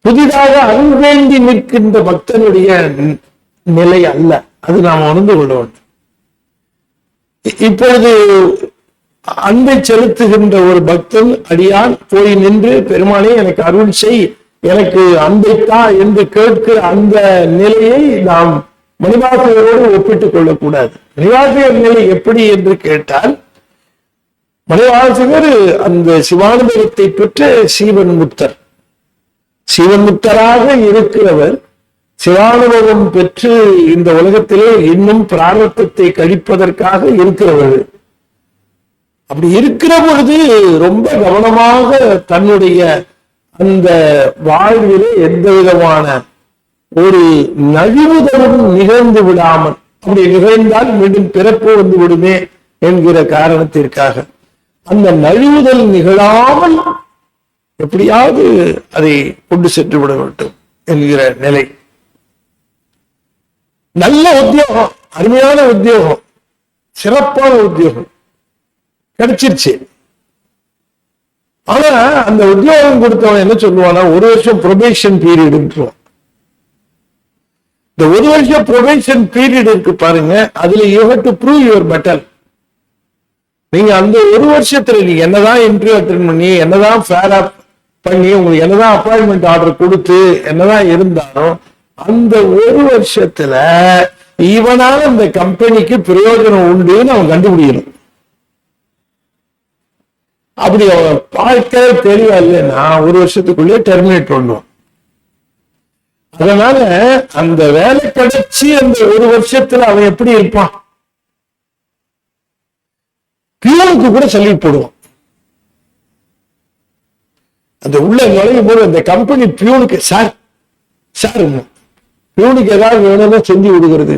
புதிதாக அன்பு வேண்டி நிற்கின்ற பக்தனுடைய நிலை அல்ல. அது நாம் உணர்ந்து கொள்ள வேண்டும். இப்பொழுது அன்பை செலுத்துகின்ற ஒரு பக்தன் அடியான் போய் நின்று பெருமானே எனக்கு அருள் செய், எனக்கு அன்பைத்தா என்று கேட்கிற அந்த நிலையை நாம் மணிவாசகரோடு ஒப்பிட்டுக் கொள்ளக்கூடாது. மணிவாசகர் நிலை எப்படி என்று கேட்டால், மணிவாசகர் அந்த சிவானுபவத்தை பெற்ற சீவன் முத்தர், சீவன் முத்தராக இருக்கிறவர் சிவானுபவம் பெற்று இந்த உலகத்திலே இன்னும் பிராரத்தத்தை கழிப்பதற்காக இருக்கிறவர்கள். அப்படி இருக்கிற பொழுது ரொம்ப கவனமாக தன்னுடைய அந்த வாழ்விலே எந்த விதமான ஒரு நழுவுதலும் நிகழ்ந்து விடாமல், அப்படி நிகழ்ந்தால் மீண்டும் பிறப்பு வந்து விடுமே என்கிற காரணத்திற்காக அந்த நழுவுதல் நிகழாமல் எப்படியாவது அதை கொண்டு சென்று விட வேண்டும் என்கிற நிலை. நல்ல உத்தியோகம், அருமையான உத்தியோகம், சிறப்பான உத்தியோகம் கிடைச்சிருச்சு. ஆனா அந்த உத்தியோகம் கொடுத்தவன் என்ன சொல்லுவானா, ஒரு வருஷம் ப்ரொபேஷன் பீரியட். இந்த ஒரு வருஷம் ப்ரொபேஷன் பீரியட் இருக்கு பாருங்க, அதுல you have to prove your metal. நீங்க அந்த ஒரு வருஷத்துல நீங்க என்னதான் இன்டர்வியூ அட்டெண்ட் பண்ணி, என்னதான் ஃபேர் அப் பண்ணி, உங்களுக்கு என்னதான் அப்பாயின்மெண்ட் ஆர்டர் கொடுத்து என்னதான் இருந்தாலும் அந்த ஒரு வருஷத்துல இவனால இந்த கம்பெனிக்கு பிரயோஜனம் உண்டுன்னு அவன் கண்டுபிடிக்கணும். அப்படி அவன் பார்க்க தெளிவா இல்லைன்னா ஒரு வருஷத்துக்குள்ளே டெர்மினேட் பண்ணுவான். அதனால அந்த வேலை கிடைச்சி அந்த ஒரு வருஷத்துல அவன் எப்படி இருப்பான், பியூனுக்கு கூட சொல்லி போடுவான். அந்த உள்ள நுழையும் போது அந்த கம்பெனி பியூனுக்கு சார் பியூனுக்கு ஏதாவது வேணும்னா செஞ்சு விடுகிறது.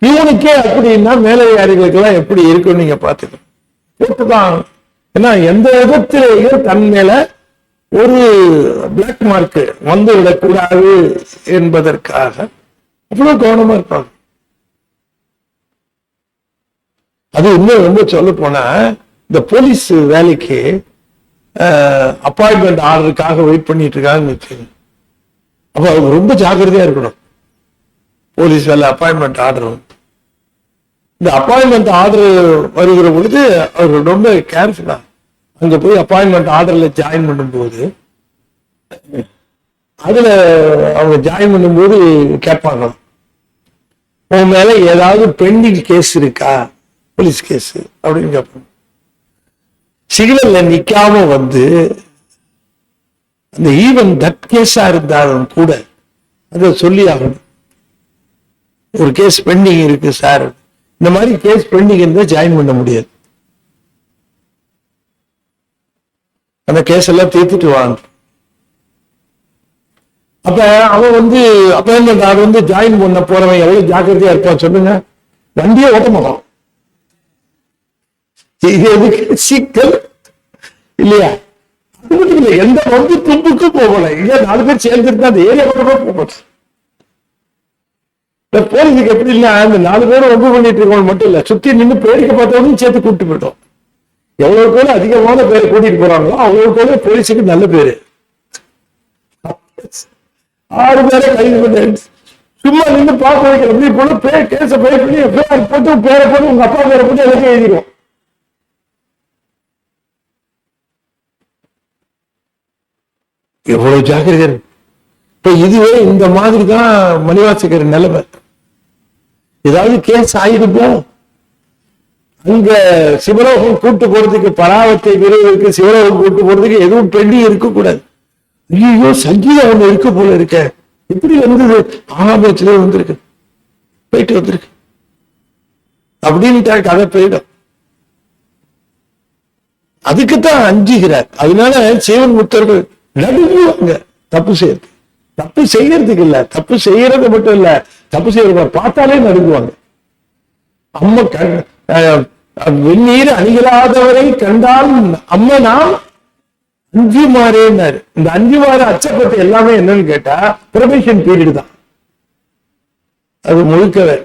பியூனுக்கே அப்படின்னா மேலதிகாரிகளுக்கு எல்லாம் எப்படி இருக்குன்னு நீங்க பாத்துக்கணும், போட்டுதான். ஏன்னா எந்த விதத்திலேயும் தன் மேல ஒரு பிளாக் மார்க் வந்து விடக்கூடாது என்பதற்காக அவ்வளவு கவனமா இருப்பாங்க. அது இன்னும் ரொம்ப சொல்ல போனா, இந்த போலீஸ் வேலைக்கு அப்பாயின்மெண்ட் ஆர்டருக்காக வெயிட் பண்ணிட்டு இருக்காங்கன்னு வச்சுக்கோங்க. அப்ப அவங்க ரொம்ப ஜாக்கிரதையா இருக்கணும். போலீஸ் வேலை அப்பாயின்மெண்ட் ஆர்டர், இந்த அப்பாயின்மெண்ட் ஆர்டர் வருகிற பொழுது அவர்கள் ரொம்ப கேர்ஃபுல்லா அங்க போய் அப்பாயின்மெண்ட் ஆர்டர்ல ஜாயின் பண்ணும்போது, அதுல அவங்க ஜாயின் பண்ணும்போது கேட்பாங்க, உன் மேல ஏதாவது பெண்டிங் கேஸ் இருக்கா, போலீஸ் கேஸ் அப்படின்னு கேட்பாங்க. சிக்னல்ல நிக்காம அந்த ஈவன் தட் கேஸா இருந்தாலும் கூட அதை சொல்லி ஆகணும். ஒரு கேஸ் பெண்டிங் இருக்கு சார், இந்த மாதிரி கேஸ் பெண்டிங் இருந்தா ஜாயின் பண்ண முடியாது. அந்த கேஸ் எல்லாம் தீர்த்துட்டு வாங்க. அப்ப அவன் அப்ப ஜாயின் பண்ண போறவன் எவ்வளவு ஜாக்கிரதையா இருப்பான் சொல்லுங்க. வண்டியே ஓட்ட மாட்டான். எதுக்கு சிக்கல் இல்லையா? அது மட்டும் இல்லை, எந்த வந்து தும்புக்கும் போகல. இங்க 4 பேர் சேர்ந்துட்டு அந்த ஏரியா பக்கமே போகணும். போலீஸுக்கு எப்படி இல்ல, அந்த 4 பேரும் ரொம்ப பண்ணிட்டு இருக்கவங்க மட்டும் இல்ல, சுத்தி நின்று பேருக்கு பார்த்தவங்களும் சேர்த்து கூப்பிட்டு போயிட்டோம். எவ்வளவு பேர் அதிகமான பேரை கூட்டிட்டு போறாங்களோ அவ்வளவு பேர் போலீஸுக்கு நல்ல பேரு. 6 பேரை கைது பண்ண சும்மா நின்று பார்க்க வைக்கிற கேஸ பே பண்ணி எஃப்ஐஆர் போட்டு பேரை போட்டு உங்க அப்பா பேரை போட்டு எல்லாத்தையும் எழுதிடுவோம். எவ்வளவு ஜாக்கிரதை. இப்ப இதுவே இந்த மாதிரிதான் மணிவாசகர் நிலைமை. ஏதாவது கேஸ் ஆயிடுமோ, அங்க சிவலோகம் கூட்டு போறதுக்கு, பராவத்தை விரைவுக்கு சிவலோகம் கூட்டு போறதுக்கு எதுவும் பெண்டிங் இருக்க கூடாது. ஐயோ சங்கீதம் ஒண்ணு இருக்க போல இருக்க, எப்படி வந்தது? ஆகாபத்திலே வந்திருக்கு, போயிட்டு வந்திருக்கு அப்படின்ட்டு கதை போயிடும். அதுக்குத்தான் அஞ்சுகிறார். அதனால சிவன் முத்தர்கள் நடுங்குவாங்க தப்பு செய்யறது. தப்பு செய்யறதுக்கு இல்ல, தப்பு செய்யறது மட்டும் இல்ல, தப்பு செய்யறத பார்த்தாலே நடுங்குவாங்க. அம்மா வெந்நீர் அணிகளாதவரை கண்டால் அம்மா நாம் அஞ்சுமாறேன்னாரு. இந்த அஞ்சுமாறு அச்சப்பட்டு எல்லாமே என்னன்னு கேட்டா ப்ரொபேஷன் பீரியட் தான். அது முழுக்கவே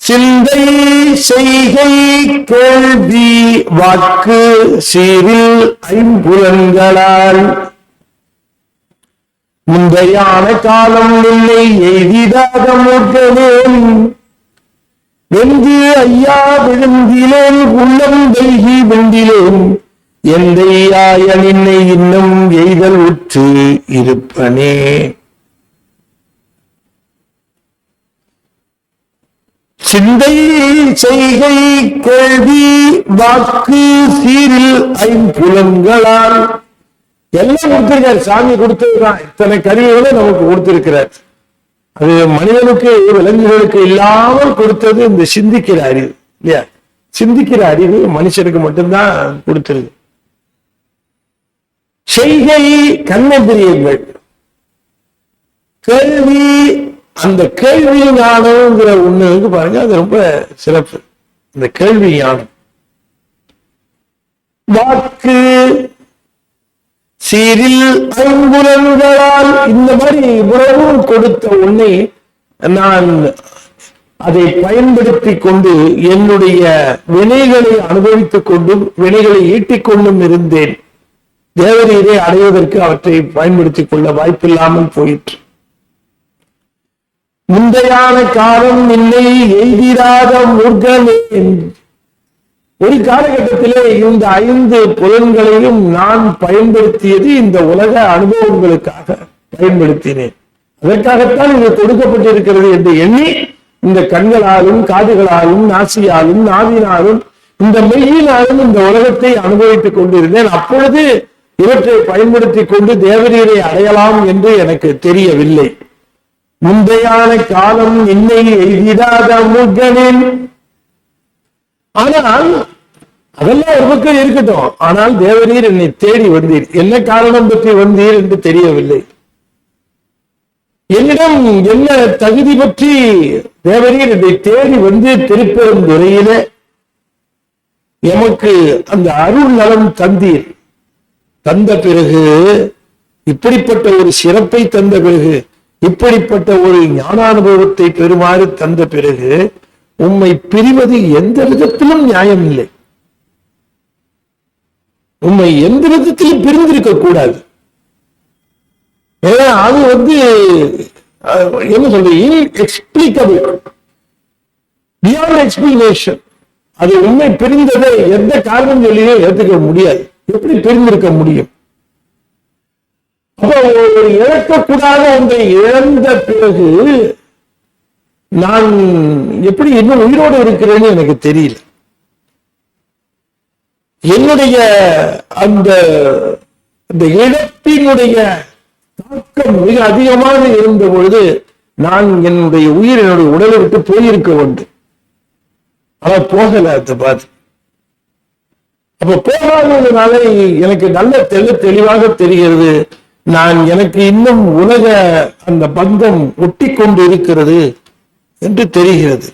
சிந்தை செய்கை கேள்வி வாக்கு சீரில் ஐம்புலன்களால் முந்தையான காலம் இல்லை எய்திதாக மூர்க்கனேன் வெந்து ஐயா விழுந்திலேன் உள்ளம் வெல்கி வெண்டிலேன் எந்தையாய நின்னை இன்னும் எய்தல் உற்று இருப்பனே. சிந்தை செய்கை கேள்வி வாக்கு சீரில் ஐம்புலன்களால் எல்லாம் கொடுத்திருக்காரு. சாமி கொடுத்ததுதான். இத்தனை கருவிகளை நமக்கு கொடுத்திருக்கிறார். அது மனிதனுக்கு விலங்குகளுக்கு இல்லாமல் கொடுத்தது இந்த சிந்திக்கிற அறிவு இல்லையா? சிந்திக்கிற அறிவு மனுஷனுக்கு மட்டும்தான் கொடுத்திருக்கு. செய்கை கர்மேந்திரியங்கள், கேள்வி, அந்த கேள்வி ஞானம்ங்கிற ஒண்ணு பாருங்க, அது ரொம்ப சிறப்பு. இந்த கேள்வி ஞானம், வாக்கு சீரில் ஐம்புலன்களால், இந்த மாதிரி இவ்வளவும் கொடுத்த உன்னை நான் அதை பயன்படுத்தி கொண்டு என்னுடைய வினைகளை அனுபவித்துக் கொண்டும் வினைகளை ஈட்டிக் கொண்டும் இருந்தேன். தேவரீரை அடைவதற்கு அவற்றை பயன்படுத்திக் கொள்ள வாய்ப்பில்லாமல் போயிற்று. முந்தையான காலம் இல்லை எய்திராத மூர்க்கனே. ஒரு காலகட்டத்திலே இந்த 5 புலன்களையும் நான் பயன்படுத்தியது இந்த உலக அனுபவங்களுக்காக பயன்படுத்தினேன். அதற்காகத்தான் இது கொடுக்கப்பட்டிருக்கிறது என்று எண்ணி இந்த கண்களாலும் காதுகளாலும் நாசியாலும் நாவினாலும் இந்த மெய்யினாலும் இந்த உலகத்தை அனுபவித்துக் கொண்டிருந்தேன். அப்பொழுது இவற்றை பயன்படுத்தி கொண்டு தேவரீரை அடையலாம் என்று எனக்கு தெரியவில்லை. முந்தையான காலம் இன்னை எய்திடாத மூர்க்கனேன். ஆனால் அதெல்லாம் ஒரு பக்கம் இருக்கட்டும், ஆனால் தேவரீர் என்னை தேடி வந்தீர். என்ன காரணம் பற்றி வந்தீர் என்று தெரியவில்லை. என்னிடம் என்ன தகுதி பற்றி தேவரீர் என்னை தேடி வந்து திருப்பெருந்துறையில எமக்கு அந்த அருள் நலம் தந்தீர். தந்த பிறகு, இப்படிப்பட்ட ஒரு சிறப்பை தந்த பிறகு, இப்படிப்பட்ட ஒரு ஞானானுபவத்தை பெறுமாறு தந்த பிறகு உம்மை பிரிவது எந்த விதத்திலும் நியாயம் இல்லை. உம்மை எந்த விதத்திலும் பிரிந்திருக்க கூடாது. அது என்ன சொல்றது, இன்எக்ஸ்பிளிகபிள், பியாண்ட் எக்ஸ்பிளனேஷன். அது உண்மை பிரிந்ததை எந்த காரணம் சொல்லியே ஏற்றுக்க முடியாது. எப்படி பிரிந்திருக்க முடியும்? அப்போ ஒரு இழக்கக்கூடாத ஒன்றை இழந்த பிறகு நான் எப்படி இன்னும் உயிரோடு இருக்கிறேன்னு எனக்கு தெரியல. என்னுடைய அந்த இழப்பினுடைய தாக்கம் மிக அதிகமாக இருந்த பொழுது நான் என்னுடைய உயிர் என்னுடைய உடலை விட்டு போயிருக்க வேண்டும். ஆனா போகல. அதை பார்த்து அப்ப போகாததுனால எனக்கு நல்ல தெளிவாக தெரிகிறது, நான் எனக்கு இன்னும் உலக அந்த பந்தம் ஒட்டி கொண்டு இருக்கிறது என்று தெரிகிறது.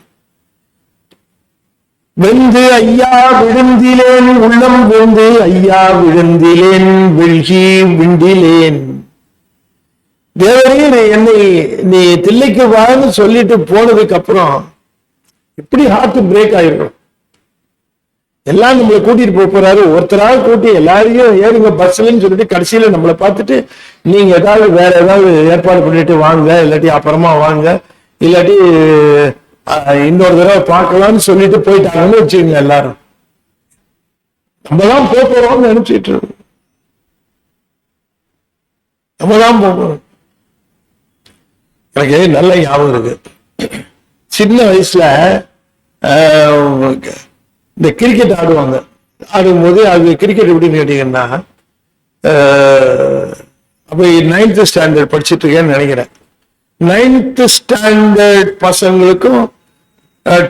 வெந்து ஐயா விழுந்திலேன் உள்ளம் வெந்து ஐயா விழுந்திலேன் வெள்கி விண்டிலேன். தேவரே என்னை நீ தில்லைக்கு வான்னு சொல்லிட்டு போனதுக்கு அப்புறம் இப்படி ஹார்ட் பிரேக் ஆயிருக்கும். எல்லாம் நம்மளை கூட்டிட்டு போறாரு, ஒருத்தராக கூட்டி எல்லாரையும் ஏறுங்க பஸ்லன்னு சொல்லிட்டு கடைசியில நம்மளை பார்த்துட்டு நீங்க ஏதாவது வேற ஏதாவது ஏற்பாடு பண்ணிட்டு வாங்க, இல்லாட்டி அப்புறமா வாங்க, இல்லாட்டி இன்னொரு தடவை பார்க்கலாம்னு சொல்லிட்டு போயிட்டாங்கன்னு வச்சுக்கோங்க. எல்லாரும் நம்ம தான் போறோம்னு நினைச்சிட்டு இருக்கோம். நம்ம தான் போறோம். எனக்கு நல்ல ஞாபகம் இருக்கு, சின்ன வயசுல இந்த கிரிக்கெட் ஆடுவாங்க. ஆடும்போது அது கிரிக்கெட் எப்படின்னு கேட்டீங்கன்னா, அப்ப 9th ஸ்டாண்டர்ட் படிச்சுட்டு இருக்கேன்னு நினைக்கிறேன். 9th ஸ்டாண்டர்ட் பசங்களுக்கும்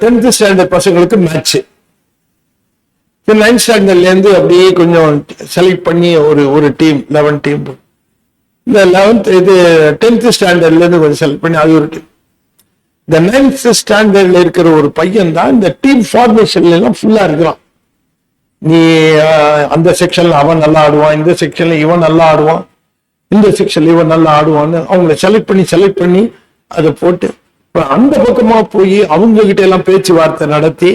10th ஸ்டாண்டர்ட் பசங்களுக்கும் மேட்ச். 9th ஸ்டாண்டர்ட்ல இருந்து அப்படியே கொஞ்சம் செலக்ட் பண்ணி ஒரு டீம் 11 டீம். இந்த 11th இது 10th ஸ்டாண்டர்ட்ல இருந்து கொஞ்சம் செலக்ட் பண்ணி அது ஒரு டீம். இந்த 9th ஸ்டாண்டர்ட்ல இருக்கிற ஒரு பையன் தான் இந்த டீம் ஃபார்மேஷன்ல எல்லாம் ஃபுல்லா இருக்கிறான். நீ அந்த செக்ஷன்ல அவன் நல்லா ஆடுவான், இந்த செக்ஷன்ல இவன் நல்லா ஆடுவான், இந்த செக்ஷன்ல இவன் நல்லா ஆடுவான்னு அவங்களை செலக்ட் பண்ணி அதை போட்டு அந்த பக்கமா போய் அவங்க கிட்ட எல்லாம் பேச்சுவார்த்தை நடத்தி,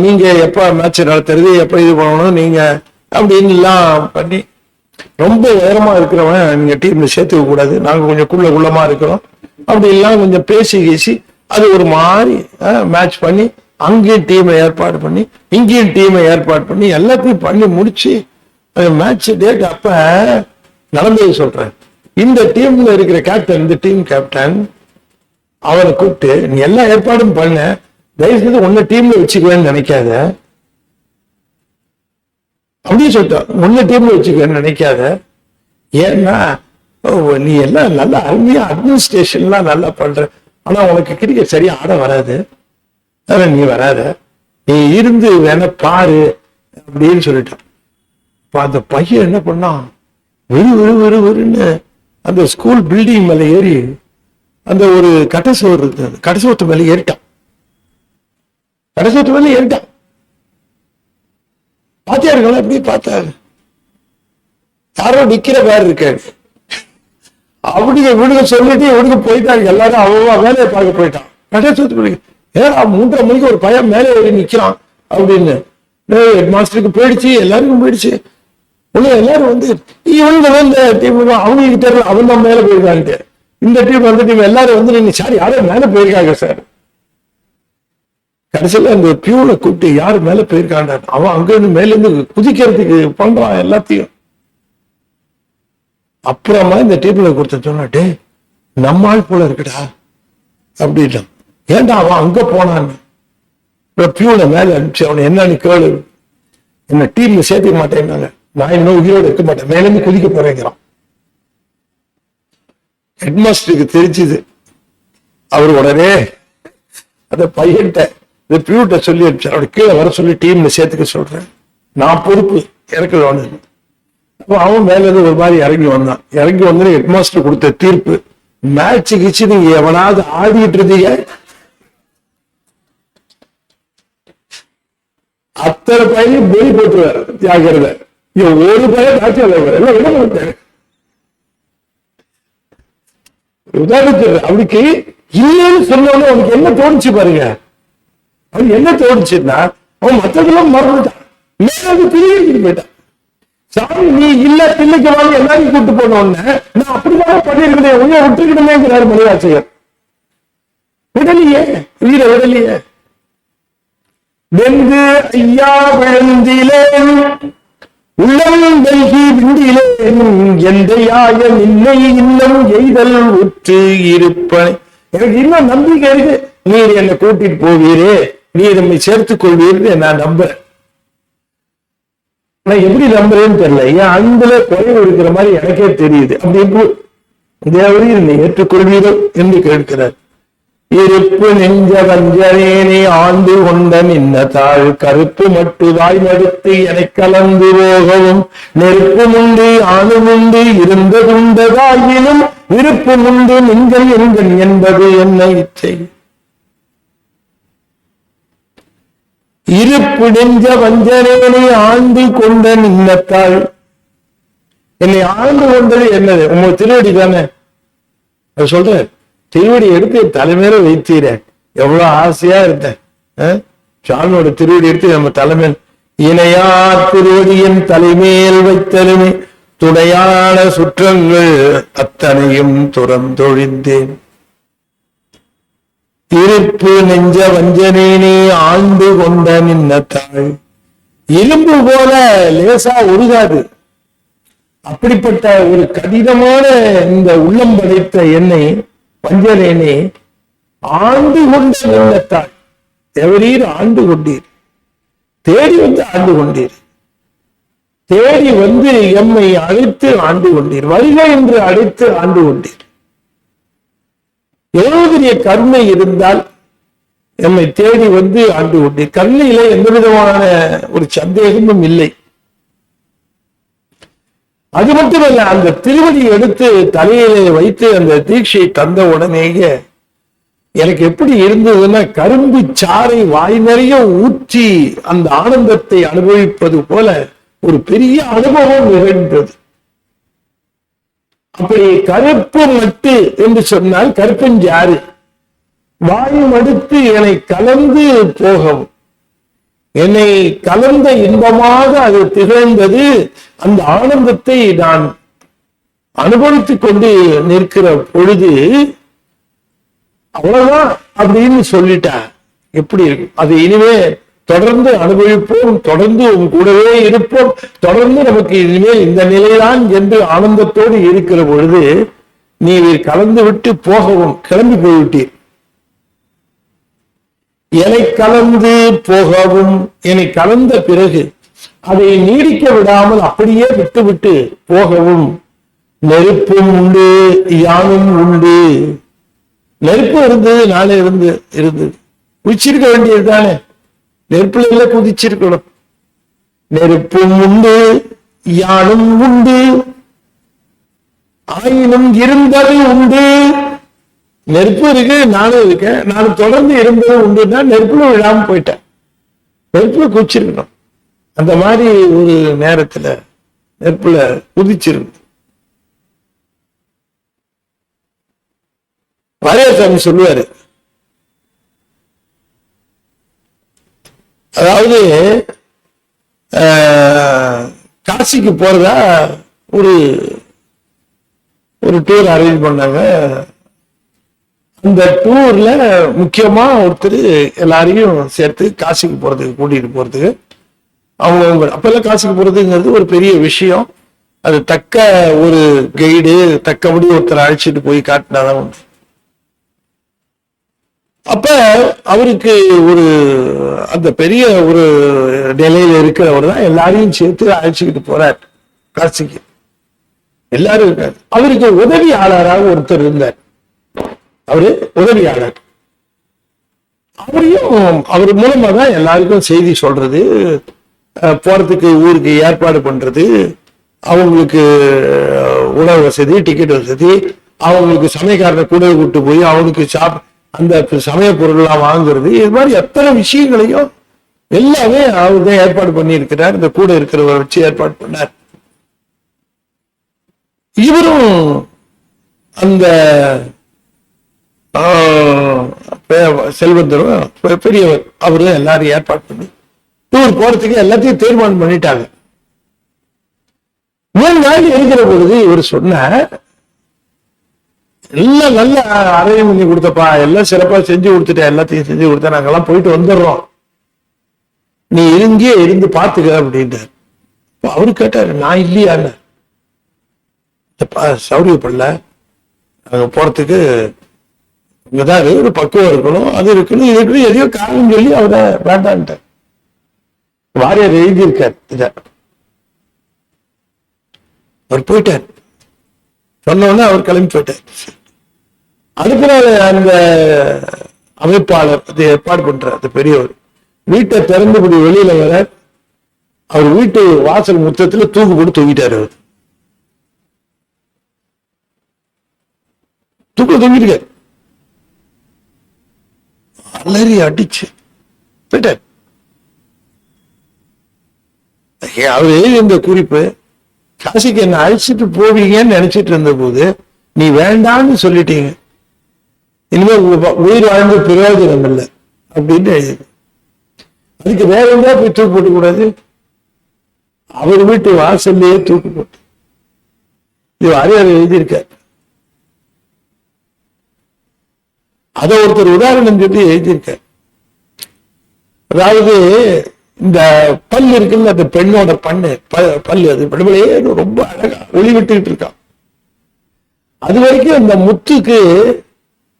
நீங்க எப்ப மேட்ச் நடத்துறது, எப்ப இது பண்ணணும் நீங்க அப்படின்னு எல்லாம் பண்ணி, ரொம்ப உயரமா இருக்கிறவன் நீங்க டீம்ல சேர்த்துக்க கூடாது, நாங்க கொஞ்சம் குள்ளமா இருக்கிறோம் அப்படி எல்லாம் கொஞ்சம் பேசி அது ஒரு மாதிரி மேட்ச் பண்ணி அங்கேயும் டீமை ஏற்பாடு பண்ணி இங்கேயும் டீமை ஏற்பாடு பண்ணி எல்லாத்தையும் பண்ணி முடிச்சு மேட்ச் டேட் அப்ப நடந்தது சொல்றேன். இந்த டீம்ல இருக்கிற கேப்டன், இந்த டீம் கேப்டன் அவனை கூப்பிட்டு, நீ எல்லா ஏற்பாடும் பண்ண, தயவு செய்து உன்ன டீம்ல வச்சுக்குவேன்னு நினைக்காத அப்படின்னு சொல்லிட்டான். உன்ன டீம்ல வச்சுக்குவேன்னு நினைக்காத, ஏன்னா நீ எல்லாம் நல்லா அருமையா அட்மினிஸ்ட்ரேஷன்லாம் நல்லா பண்ற, ஆனா உனக்கு கிரிக்கெட் சரியா ஆட வராது, அதனால நீ வராத, நீ இருந்து வேணா பாரு அப்படின்னு சொல்லிட்டான். அந்த பையன் என்ன பண்ணான், வெறுன்னு அந்த ஸ்கூல் பில்டிங் மேல ஏறி அந்த ஒரு கட்டசோர் இருக்கு, கட்டசோத்து மேல ஏறிட்டான். கட்டசோத்து மேல ஏறிட்டான். பாத்தியாருங்களா எப்படி பார்த்தாரு, யாரோ நிக்கிற மாதிரி இருக்காரு. அப்படிங்க இவனுக்கு சொல்லிட்டு இவனுக்கு போயிட்டாங்க. எல்லாரும் அவன் வேலையை பார்க்க போயிட்டான். கட்டசோத்து ஏன் 3:30 மணிக்கு ஒரு பையன் மேலே ஏறி நிக்கிறான் அப்படின்னு ஹெட் மாஸ்டருக்கு போயிடுச்சு, எல்லாருக்கும் போயிடுச்சு. எல்லாரும் வந்து இவனுங்க இந்த டீம் அவங்களுக்கு தெரியல, அவன் தான் மேல போயிருக்கான்ட்டு. இந்த டீம் அந்த டீம் எல்லாரும் வந்து நீங்க சார் யாரும் மேல போயிருக்காங்க சார். கடைசியில அந்த பியூனை கூப்பிட்டு யாரு மேல போயிருக்கான், அவன் அங்க இருந்து மேல இருந்து குதிக்கிறதுக்கு பண்றான் எல்லாத்தையும். அப்புறமா இந்த டீம்ல கொடுத்த சொன்னாட்டே நம்மால் போல இருக்குடா அப்படின்னா, ஏன்டா அவன் அங்க போனான்னு பியூனை மேல அனுப்பிச்சு அவனை என்னன்னு கேளு, என்ன டீம்ல சேர்த்துக்க மாட்டேன்னாங்க, நான் இன்னும் உயிரோடு இருக்க மாட்டேன், மேல இருந்து குதிக்க போறேங்கிறான். ஹெட்மாஸ்டருக்கு தெரிஞ்சுது. அவர் உடனே அந்த பையன்ட்ட இந்த பியூட்ட சொல்லி அனுப்பிச்சு, அவரை கீழே வர சொல்லி டீம்ல சேர்த்துக்க சொல்றேன், நான் பொறுப்பு எனக்கு ஒண்ணு. அப்போ அவன் மேல இருந்து ஒரு மாதிரி இறங்கி வந்தான். இறங்கி வந்து ஹெட்மாஸ்டர் கொடுத்த தீர்ப்பு, மேட்ச் கிச்சு நீங்க எவனாவது ஆடிட்டு இருந்தீங்க அத்தனை பையனையும் வெளி போட்டுருவார் ஜாக்கிரதை. ஒரு பையன் மேட்ச் எல்லாம் விட மாட்டாரு. உதாரணத்துக்கு அவனுக்கு இல்லைன்னு சொன்னவனே அவனுக்கு என்ன தோணுச்சு பாருங்க. அவனுக்கு என்ன தோணுச்சுன்னா அவன் மற்றதெல்லாம் மறந்துட்டான், மேலாவது பிரிவிட்டு போயிட்டான். சாமி நீ இல்ல பிள்ளைக்கு வாங்க எல்லாரையும் கூட்டு போன உடனே நான் அப்படிதான் பண்ணிருக்கேன், உன்னை விட்டுக்கிடுமேங்கிறாரு மணிவாசகர். விடலையே, உயிரை விடலையே. வெந்து ஐயா விழுந்திலேன் உள்ளம் வெல்கி விண்டிலேன் எந்தையாய நின்னை இன்னும் எய்தல் உற்று இருப்பனை. எனக்கு இன்னும் நம்பிக்கை இருக்கு, நீர் என்னை கூட்டிட்டு போவீரே, நீர் நம்மை சேர்த்துக் கொள்வீர்னு நான் நம்புறேன். நான் எப்படி நம்புறேன்னு தெரியல, என் அன்புல குறைவு இருக்கிற மாதிரி எனக்கே தெரியுது. அப்படி தேவரீர் நீ ஏற்றுக்கொள்வீர்கள் என்று கேட்கிறார். இருப்பு நெஞ்ச வஞ்சனேனே ஆண்டு கொண்ட நின்ன தாழ் கருப்பு மட்டுதாய் மடுத்து என கலந்து போகவும் நெருப்பும் உண்டு ஆணும் உண்டு இருந்ததுண்டதாயினும் விருப்பம் உண்டு நீங்கள் எங்கள் என்பது என்ன இச்சை. இருப்பு நெஞ்ச வஞ்சனேனே ஆண்டு கொண்ட நின்னத்தாள், என்னை ஆண்டு கொண்டது என்னது? உங்க திருவடி தானே. அது சொல்ற, திருவடி எடுத்து தலைமையில வைத்தீர, எவ்வளவு ஆசையா இருந்தேன். சுவாமியோட திருவடி எடுத்து நம்ம தலைமையில், இணையா திருவடியின் தலைமையில் வைத்தலுமே துணையான சுற்றங்கள் அத்தனையும் துறந்தொழிந்தேன். இருப்பு நெஞ்ச வஞ்சனேனே ஆண்டு கொண்ட நின்னத்தாள், இரும்பு போல லேசா உருகாது. அப்படிப்பட்ட ஒரு கடினமான இந்த உள்ளம் படைத்த என்னை வஞ்சனேனே ஆண்டு கொண்ட நின்னத்தாள், எவரீர் ஆண்டு கொண்டீர், தேடி வந்து ஆண்டு கொண்டீர், தேடி வந்து எம்மை அழைத்து ஆண்டு கொண்டீர், வருக என்று அழைத்து ஆண்டு கொண்டீர். எவ்வளவு பெரிய கருணை இருந்தால் எம்மை தேடி வந்து ஆண்டு கொண்டீர். கருணையில எந்த விதமான ஒரு சந்தேகமும் இல்லை. அது மட்டுமல்ல, அந்த திருவடி எடுத்து தலையிலே வைத்து அந்த தீட்சை தந்த உடனேயே எனக்கு எப்படி இருந்ததுன்னா, கரும்பு சாறை வாய் நிறைய ஊற்றி அந்த ஆனந்தத்தை அனுபவிப்பது போல ஒரு பெரிய அனுபவம் நிகழ்ந்தது. அப்படி கருப்பு மட்டு என்று சொன்னால் கருப்பஞ்சாறு வாய் மடுத்து என்னை கலந்து போகவும், என்னை கலந்த இன்பமாக அது திகழ்ந்தது. அந்த ஆனந்தத்தை நான் அனுபவித்துக் கொண்டு நிற்கிற பொழுது அவ்வளவுதான் அப்படின்னு சொல்லிட்டா எப்படி இருக்கும்? அது இனிமே தொடர்ந்து அனுபவிப்போம், தொடர்ந்து உன் கூடவே இருப்போம், தொடர்ந்து நமக்கு இனிமேல் இந்த நிலைதான் என்று ஆனந்தத்தோடு இருக்கிற பொழுது நீ கலந்து விட்டு போகவும் கிளம்பி போய்விட்டீர். என்னை கலந்து போகவும், என்னை கலந்த பிறகு அதை நீடிக்க விடாமல் அப்படியே விட்டு விட்டு போகவும் நெருப்பும் உண்டு யானும் உண்டு. நெருப்பு இருந்தது, நாளே இருந்தது, குதிச்சிருக்க வேண்டியது தானே, நெருப்புல எல்லாம் குதிச்சிருக்கணும். நெருப்பும் உண்டு யானும் உண்டு ஆயினும் இருந்தது உண்டு. நெருப்பு இருக்கு, நானும் இருக்கேன், நானும் தொடர்ந்து இருந்தது உண்டுன்னா நெருப்புல விழாம போயிட்டேன், நெருப்புல குதிச்சிருக்கணும். அந்த மாதிரி ஒரு நேரத்துல நெருப்புல குதிச்சிருக்கு. வாரியாசாமி சொல்லுவாரு, அதாவது காசிக்கு போறதா ஒரு டூர் அரேஞ்ச் பண்ணாங்க. அந்த டூர்ல முக்கியமா ஒருத்தர் எல்லாரையும் சேர்த்து காசிக்கு போறதுக்கு கூட்டிட்டு போறதுக்கு, அவங்க அப்பெல்லாம் காசிக்கு போறதுங்கிறது ஒரு பெரிய விஷயம். அது தக்க ஒரு கைடு, தக்கபடி ஒருத்தர் அழைச்சிட்டு போய் காட்டினாதான் உண்டு. அப்ப அவருக்கு ஒரு அந்த பெரிய ஒரு நிலையில இருக்கிறவர் தான் எல்லாரையும் சேர்த்து அழைச்சிக்கிட்டு போறார் காசிக்கு. எல்லாரும் இருக்காரு. அவருக்கு உதவியாளராக ஒருத்தர் இருந்தார். அவரு உதவியாளர். அவரையும் அவர் மூலமா தான் எல்லாருக்கும் செய்தி சொல்றது, போறதுக்கு ஊருக்கு ஏற்பாடு பண்றது, அவங்களுக்கு உணவு வசதி, டிக்கெட் வசதி, அவங்களுக்கு சமயக்காரனை கூட கூட்டு போய் அவங்களுக்கு அந்த சமய பொருள்லாம் வாங்குறது, இது மாதிரி எத்தனை விஷயங்களையும் எல்லாமே அவர் தான் ஏற்பாடு பண்ணி இருக்கிறார். இந்த கூட இருக்கிறவரை வச்சு ஏற்பாடு பண்ணார். இவரும் அந்த செல்வந்தரும் பெரியவர், அவரும் எல்லாரும் ஏற்பாடு பண்ணி டூர் போறதுக்கு எல்லாத்தையும் தீர்மானம் பண்ணிட்டாங்க. 3 நாள் இருக்கிற பொழுது இவர் சொன்னார், எல்லாம் நல்ல அரேஞ்ச் பண்ணி கொடுத்தப்பா, எல்லாம் சிறப்பா செஞ்சு கொடுத்துட்டேன், எல்லாத்தையும் செஞ்சு கொடுத்தா, நாங்கெல்லாம் போயிட்டு வந்துடுறோம், நீ இங்கே இருந்து பாத்துக்க அப்படின்ட்டார். அவரு கேட்டாரு, நான் இல்லையான்னு. சௌரியப்படல, அங்க போறதுக்கு இங்கதான் ஒரு பக்குவம் இருக்கணும், அது இருக்கணும், இது இருக்கணும், எதையோ காரணம் சொல்லி அவரை வேண்டான்ட்டார். வாரியார் எழுதியிருக்கார் இத. அவர் போயிட்டார். சொன்ன உடனே அவர் கிளம்பி போயிட்டார். அடுத்த நாள் அந்த அமைப்பாளர் அதை ஏற்பாடு பண்றார். அந்த பெரியவர் வீட்டை திறந்துபடி வெளியில வர, அவர் வீட்டு வாசல் முத்தத்துல தூக்கு போட்டு தூங்கிட்டாரு. அவர் தூக்கு தூங்கிட்டார். அலறி அடிச்சு போயிட்டார். அவரு இந்த குறிப்பு, காசிக்கு என்ன அழைச்சிட்டு போவீங்கன்னு நினைச்சிட்டு இருந்த போது நீ வேண்டான்னு சொல்லிட்டீங்க, இனிமே உயிர் வாழ்ந்த பிரயோஜனம் இல்லை அப்படின்னு எழுதி. அதுக்கு வேற எங்கேயா போய் தூக்கு போட்டு கூடாது, அவர் வீட்டு வாசல்லையே தூக்கு போட்டு. இது அரியர் எழுதியிருக்கார். அதை ஒருத்தர் உதாரணம் சொல்லி எழுதியிருக்கார். அதாவது இந்த பல் இருக்குல்ல, அந்த பெண்ணோட பல்லு அது படுபலையே ரொம்ப அழகா ஒளி விட்டுக்கிட்டு இருக்கான். அது வரைக்கும் அந்த முத்துக்கு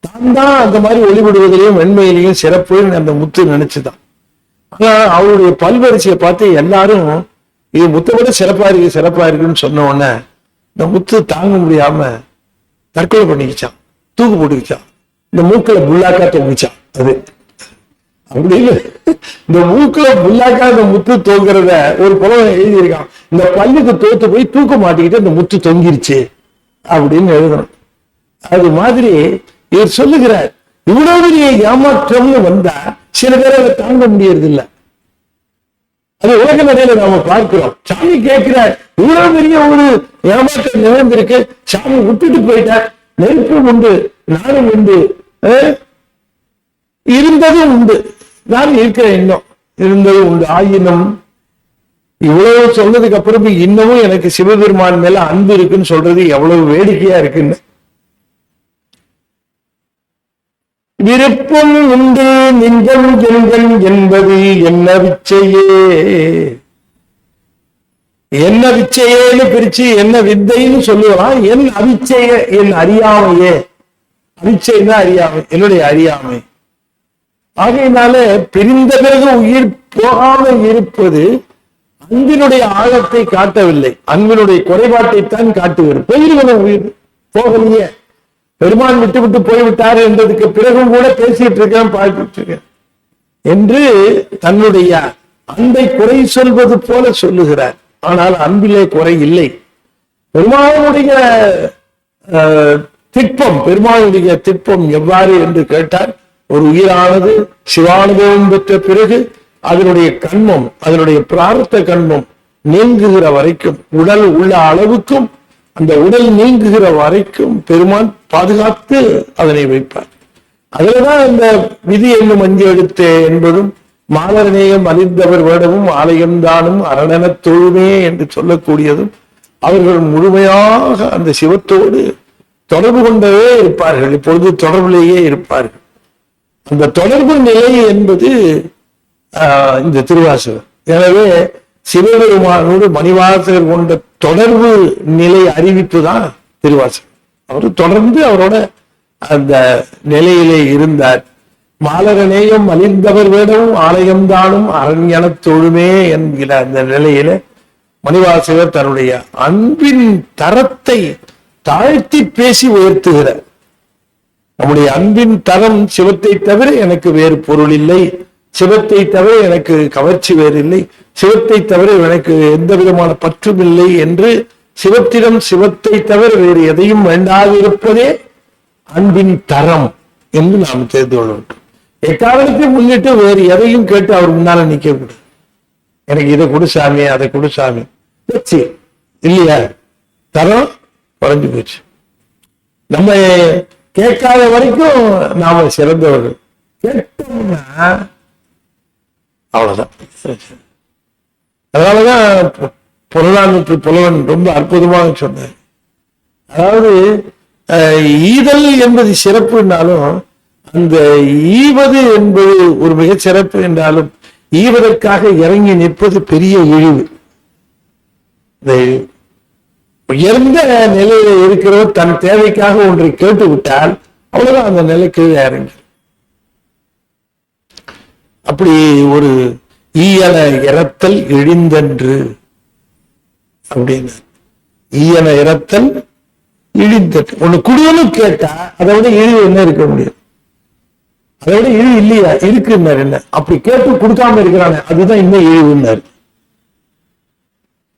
தான் அந்த மாதிரி ஒளிவிடுவதிலையும் வெண்மையிலையும் சிறப்பு அந்த முத்து நினைச்சுதான். ஆனா அவருடைய பல்வரிசையை பார்த்து எல்லாரும் இது முத்தை விட சிறப்பா இருக்குன்னு சொன்ன உடனே இந்த முத்து தாங்க முடியாம தற்கொலை பண்ணிக்கிச்சான், தூக்கு போட்டுக்கிச்சான். இந்த மூக்களை புல்லாக்கா தொங்கிச்சான். அது அப்படின்னு இந்த மூக்குல புல்லாக்கா இந்த முத்து தொங்குறத ஒரு புலவன் எழுதியிருக்கான். இந்த பல்லுக்கு தோத்து போய் தூக்க மாட்டிக்கிட்டு இந்த முத்து தொங்கிருச்சு அப்படின்னு எழுதணும். அது மாதிரி இவர் சொல்லுகிறார், இவ்வளவு பெரிய ஏமாற்றம்னு வந்தா சில பேர் அதை தாங்க முடியறது இல்லை. அது உலக நிலையில நாம பார்க்கிறோம். சாமி கேட்கிறார், இவ்வளவு பெரிய ஒரு ஏமாற்றம் நிகழ்ந்திருக்கு, சாமி விட்டுட்டு போயிட்டார். நெருப்பு உண்டு, நானும் உண்டு, இருந்ததும் உண்டு, நான் இருக்கிறேன், இன்னும் இருந்ததும் உண்டு. ஆயினும் இவ்வளவு சொன்னதுக்கு அப்புறம் இன்னமும் எனக்கு சிவபெருமான் மேல அன்பு இருக்குன்னு சொல்றது எவ்வளவு வேடிக்கையா இருக்குன்னு. விருப்பம் உண்டு நெஞ்சம் எண்கள் என்பது என்ன விச்சையே, என்ன விச்சையேன்னு பிரிச்சு என்ன வித்தைன்னு சொல்லுவான். என் அவிச்சைய, என் அறியாமையே. அவிச்சைன்னா அறியாமை, என்னுடைய அறியாமை. ஆகையினால பிரிந்த பிறகு உயிர் போகாமல் இருப்பது அன்பினுடைய ஆழத்தை காட்டவில்லை, அன்பினுடைய குறைபாட்டைத்தான் காட்டுவது. போயிருக்கணும், உயிர் போகலையே, பெருமான் விட்டு விட்டு போய்விட்டார் என்றதுக்கு பிறகும் கூட பேசிட்டு இருக்கேன், பார்த்துட்டு இருக்கேன் என்று தன்னுடைய அன்பை குறை சொல்வது போல சொல்லுகிறார். ஆனால் அன்பிலே குறை இல்லை. பெருமானுடைய திட்பம், பெருமானுடைய திட்பம் எவ்வாறு என்று கேட்டால், ஒரு உயிரானது சிவானுபவம் பெற்ற பிறகு அதனுடைய கண்மம், அதனுடைய பிரார்த்த கண்மம் நீங்குகிற வரைக்கும், உடல் உள்ள அளவுக்கும் அந்த உடல் நீங்குகிற வரைக்கும் பெருமான் பாதுகாத்து அதனை வைப்பார். அதுலதான் இந்த விதி என்னும் அஞ்சு எழுத்தே என்பதும் மாலரநேயம் அறிந்தவர் வேடமும் ஆலயம் தானும் அரணன தொழுமே என்று சொல்லக்கூடியதும் அவர்கள் முழுமையாக அந்த சிவத்தோடு தொடர்பு கொண்டவே இருப்பார்கள், இப்பொழுது தொடர்பிலேயே இருப்பார்கள். அந்த தொடர்பு நிலை என்பது இந்த திருவாசகம். எனவே சிவபெருமானோடு மணிவாசகர் கொண்ட தொடர்பு நிலை அறிவிப்பு தான் திருவாசகம். அவர் தொடர்ந்து அவரோட அந்த நிலையிலே இருந்தார். மாலரநேயம் அழிந்தவர் வேடமும் ஆலயம் தானும் அரண்யன தொழுமே என்கிற அந்த நிலையில மணிவாசகர் தன்னுடைய அன்பின் தரத்தை தாழ்த்தி பேசி உயர்த்துகிறார். நம்முடைய அன்பின் தரம் சிவத்தை தவிர எனக்கு வேறு பொருள் இல்லை, சிவத்தை தவிர எனக்கு கவர்ச்சி வேறு இல்லை, சிவத்தை தவிர எனக்கு எந்த விதமான பற்றும் இல்லை என்று சிவத்திடம் சிவத்தை தவிர வேறு எதையும் வேண்டாதிருப்பதே அன்பின் தரம் என்று நாம் தெரிந்து கொள்ள வேண்டும். எக்காரணத்தை முன்னிட்டு வேறு எதையும் கேட்டு அவர் முன்னால நிக்க கூடாது. எனக்கு இதை கொடு சாமி, அதை கொடு சாமி இல்லையா, தரம் குறைஞ்சு போச்சு. நம்ம கேட்காத வரைக்கும் நாம சிறந்தவர்கள், கேட்டோம்னா அவ்வளவுதான். அதனாலதான் புறநானூற்று புலவன் ரொம்ப அற்புதமாக சொன்னார். அதாவது ஈதல் என்பது சிறப்பு என்றாலும் அந்த ஈவது என்பது ஒரு மிகச் சிறப்பு என்றாலும் ஈவதற்காக இறங்கி நிற்பது பெரிய இழிவு. உயர்ந்த நிலையில இருக்கிறவர் தன் தேவைக்காக ஒன்றை கேட்டு விட்டால் அவ்வளவுதான், அந்த நிலைக்கு இறங்கி. அப்படி ஒரு ஈயல இறத்தல் இழிந்தன்று அப்படின்னு ஈயன இரத்தல் இழிந்தது. ஒண்ணு குடுன்னு கேட்டா அதை விட இழிவு என்ன இருக்க முடியும்? அதை விட இழிவு இல்லையா? இருக்குன்னாரு. என்ன அப்படி கேட்டு கொடுக்காம இருக்கிறானே அதுதான் இன்னும் இழிவுன்னாரு.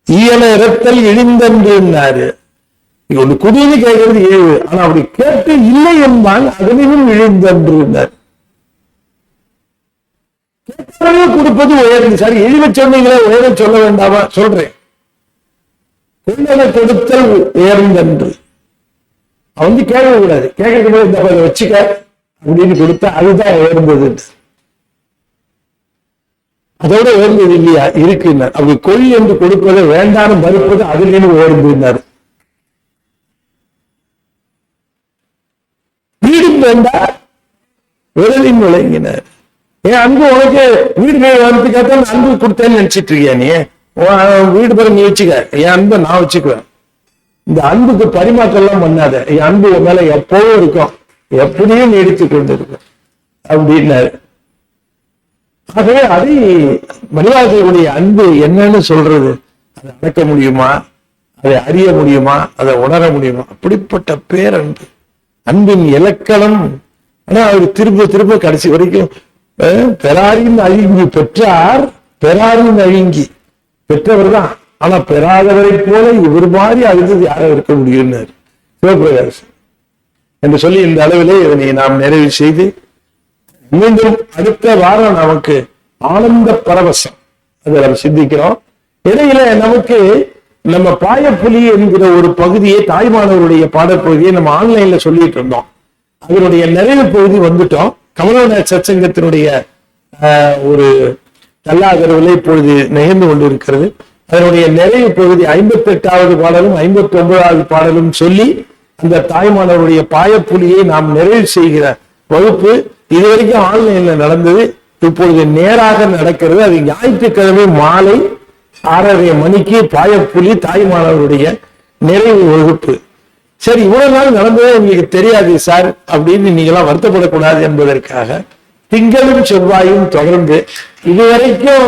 ஈயன இரத்தல் இழிந்தன்றுன்னாரு. ஒண்ணு குடின்னு கேட்கறது இழிவு, ஆனா அப்படி கேட்டு இல்லை என்பால் அதனையும் இழிந்தன்றுன்னாரு. கொடுப்பது உயர்ந்து. சரி, இழிவை சொன்னீங்களே, உயர சொல்ல வேண்டாமா? சொல்றேன். கொள்ளனை கொடுத்தல் உயர்ந்தன்று. அவன் கேட்க கூடாது. கேட்க இந்த வச்சுக்க அப்படின்னு கொடுத்தா அதுதான் உயர்ந்தது. அதோட உயர்ந்தது இல்லையா? இருக்குன்னார். அப்படி கொள் என்று கொடுப்பதை வேண்டாம் மறுப்பது அதில் உயர்ந்தார். வீடும் வேண்டா விரலின் விளங்கினார். ஏன் அன்பு உனக்கு வீடு வரதுக்காக அன்பு கொடுத்தேன்னு நினைச்சிட்டு இருக்கியா? நீ வீடு பேர நீ வச்சுக்க, என் அன்பை நான் வச்சுக்குவேன். இந்த அன்புக்கு பரிமாற்றம்லாம் பண்ணாத. என் அன்பு மேல எப்பவும் இருக்கும், எப்படியும் நீடித்து கொண்டு இருக்கும் அப்படின்னாரு. ஆகவே அதை மனிதர்களுடைய அன்பு என்னன்னு சொல்றது? அதை அடக்க முடியுமா? அதை அறிய முடியுமா? அதை உணர முடியுமா? அப்படிப்பட்ட பேரன்பு, அன்பின் இலக்கணம். ஆனா அவர் திரும்ப திரும்ப கடைசி வரைக்கும் பெறாரின் அழுங்கி பெற்றார், பெறாரின் அழுங்கி பெற்றவர் தான். ஆனா பெறாதவரை போல இவர் மாதிரி அழுது யாரும் இருக்க முடியும்னு சிவபிரகாசம் என்று சொல்லி இந்த அளவிலே இதனை நாம் நிறைவு செய்து மீண்டும் அடுத்த வாரம் நமக்கு ஆனந்த பரவசம் அதை நம்ம சிந்திக்கிறோம். இடையில நமக்கு நம்ம பாயப்புலி என்கிற ஒரு பகுதியை, தாய்மானவருடைய பாடப்பகுதியை நம்ம ஆன்லைன்ல சொல்லிட்டு இருந்தோம். அதனுடைய நிறைவு பகுதி வந்துட்டோம். கமலநாத சத்சங்கத்தினுடைய ஒரு தல்லாதரவுல இப்பொழுது நிகழ்ந்து கொண்டிருக்கிறது. அதனுடைய நிறைவு பகுதி 58வது பாடலும் 59வது பாடலும் சொல்லி அந்த தாய்மானவருடைய பாயப்புலியை நாம் நிறைவு செய்கிற வகுப்பு இதுவரைக்கும் ஆன்லைன்ல நடந்தது. இப்பொழுது நேராக நடக்கிறது. அது ஞாயிற்றுக்கிழமை மாலை 6:30 மணிக்கு பாயப்புலி தாய்மானவருடைய நிறைவு வகுப்பு. சரி, இவ்வளவு நாள் நடந்ததே உங்களுக்கு தெரியாது சார் அப்படின்னு நீங்களாம் வருத்தப்படக்கூடாது என்பதற்காக திங்களும் செவ்வாயும் தொடர்ந்து இதுவரைக்கும்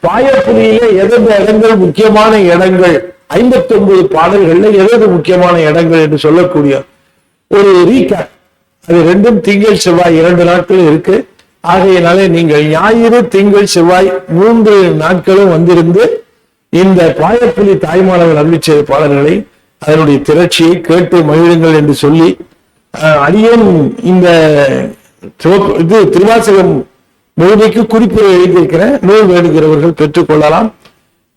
பாயப்புலியில எந்தெந்த இடங்கள் முக்கியமான இடங்கள், 59 பாடல்கள்ல எது முக்கியமான இடங்கள் என்று சொல்லக்கூடிய ஒரு ரீகேப், அது ரெண்டும் திங்கள் செவ்வாய் 2 நாட்கள் இருக்கு. ஆகையினாலே நீங்கள் ஞாயிறு திங்கள் செவ்வாய் 3 நாட்களும் வந்திருந்து இந்த பாயப்புலி தாய்மானவர் அருளிச்செய்த பாடல்களை அதனுடைய திரட்சியை கேட்டு மகிழுங்கள் என்று சொல்லி அடியேன் இந்த இது திருவாசகம் முழுமைக்கு குறிப்புரை எழுதியிருக்கிறேன். நூல் வேண்டுகிறவர்கள் பெற்றுக்கொள்ளலாம்.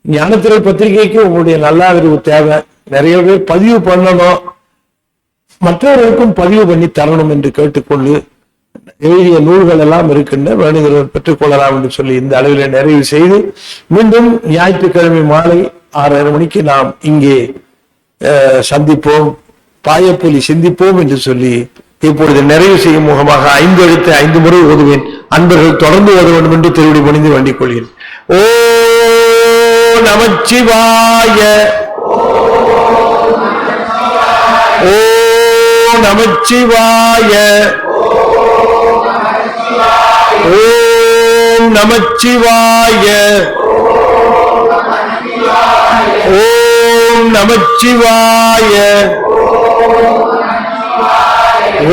ஞானத்திரள் பத்திரிகைக்கு உங்களுடைய நல்லாதரவு தேவை. நிறைய பேர் பதிவு பண்ணணும், மற்றவர்களுக்கும் பதிவு பண்ணி தரணும் என்று கேட்டுக்கொண்டு எழுதிய நூல்கள் எல்லாம் இருக்கின்ற வேண்டுகிறவர் பெற்றுக்கொள்ளலாம் என்று சொல்லி இந்த அளவில் நிறைவு செய்து மீண்டும் ஞாயிற்றுக்கிழமை மாலை 6:30 மணிக்கு நாம் இங்கே சந்திப்போம், பாயப்புலி சிந்திப்போம் என்று சொல்லி இப்பொழுது நிறைவு செய்யும் முகமாக 5 எழுத்து 5 முறை ஓதுவேன். அன்பர்கள் தொடர்ந்து ஓத வேண்டும் என்று திருவிடி பணிந்து வேண்டிக் கொள்கிறேன். ஓ நமச்சிவாய, ஓ நமச்சிவாய, ஓம் நமச்சிவாய, ஓம் நமச்சிவாய,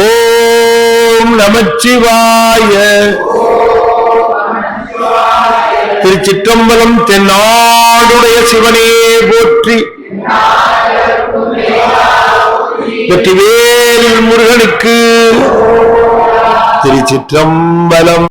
ஓம் நமச்சிவாய. திருச்சிற்றம்பலம். தென்னாடுடைய சிவனே போற்றி, வெற்றிவேல் முருகனுக்கு திருச்சிற்றம்பலம்.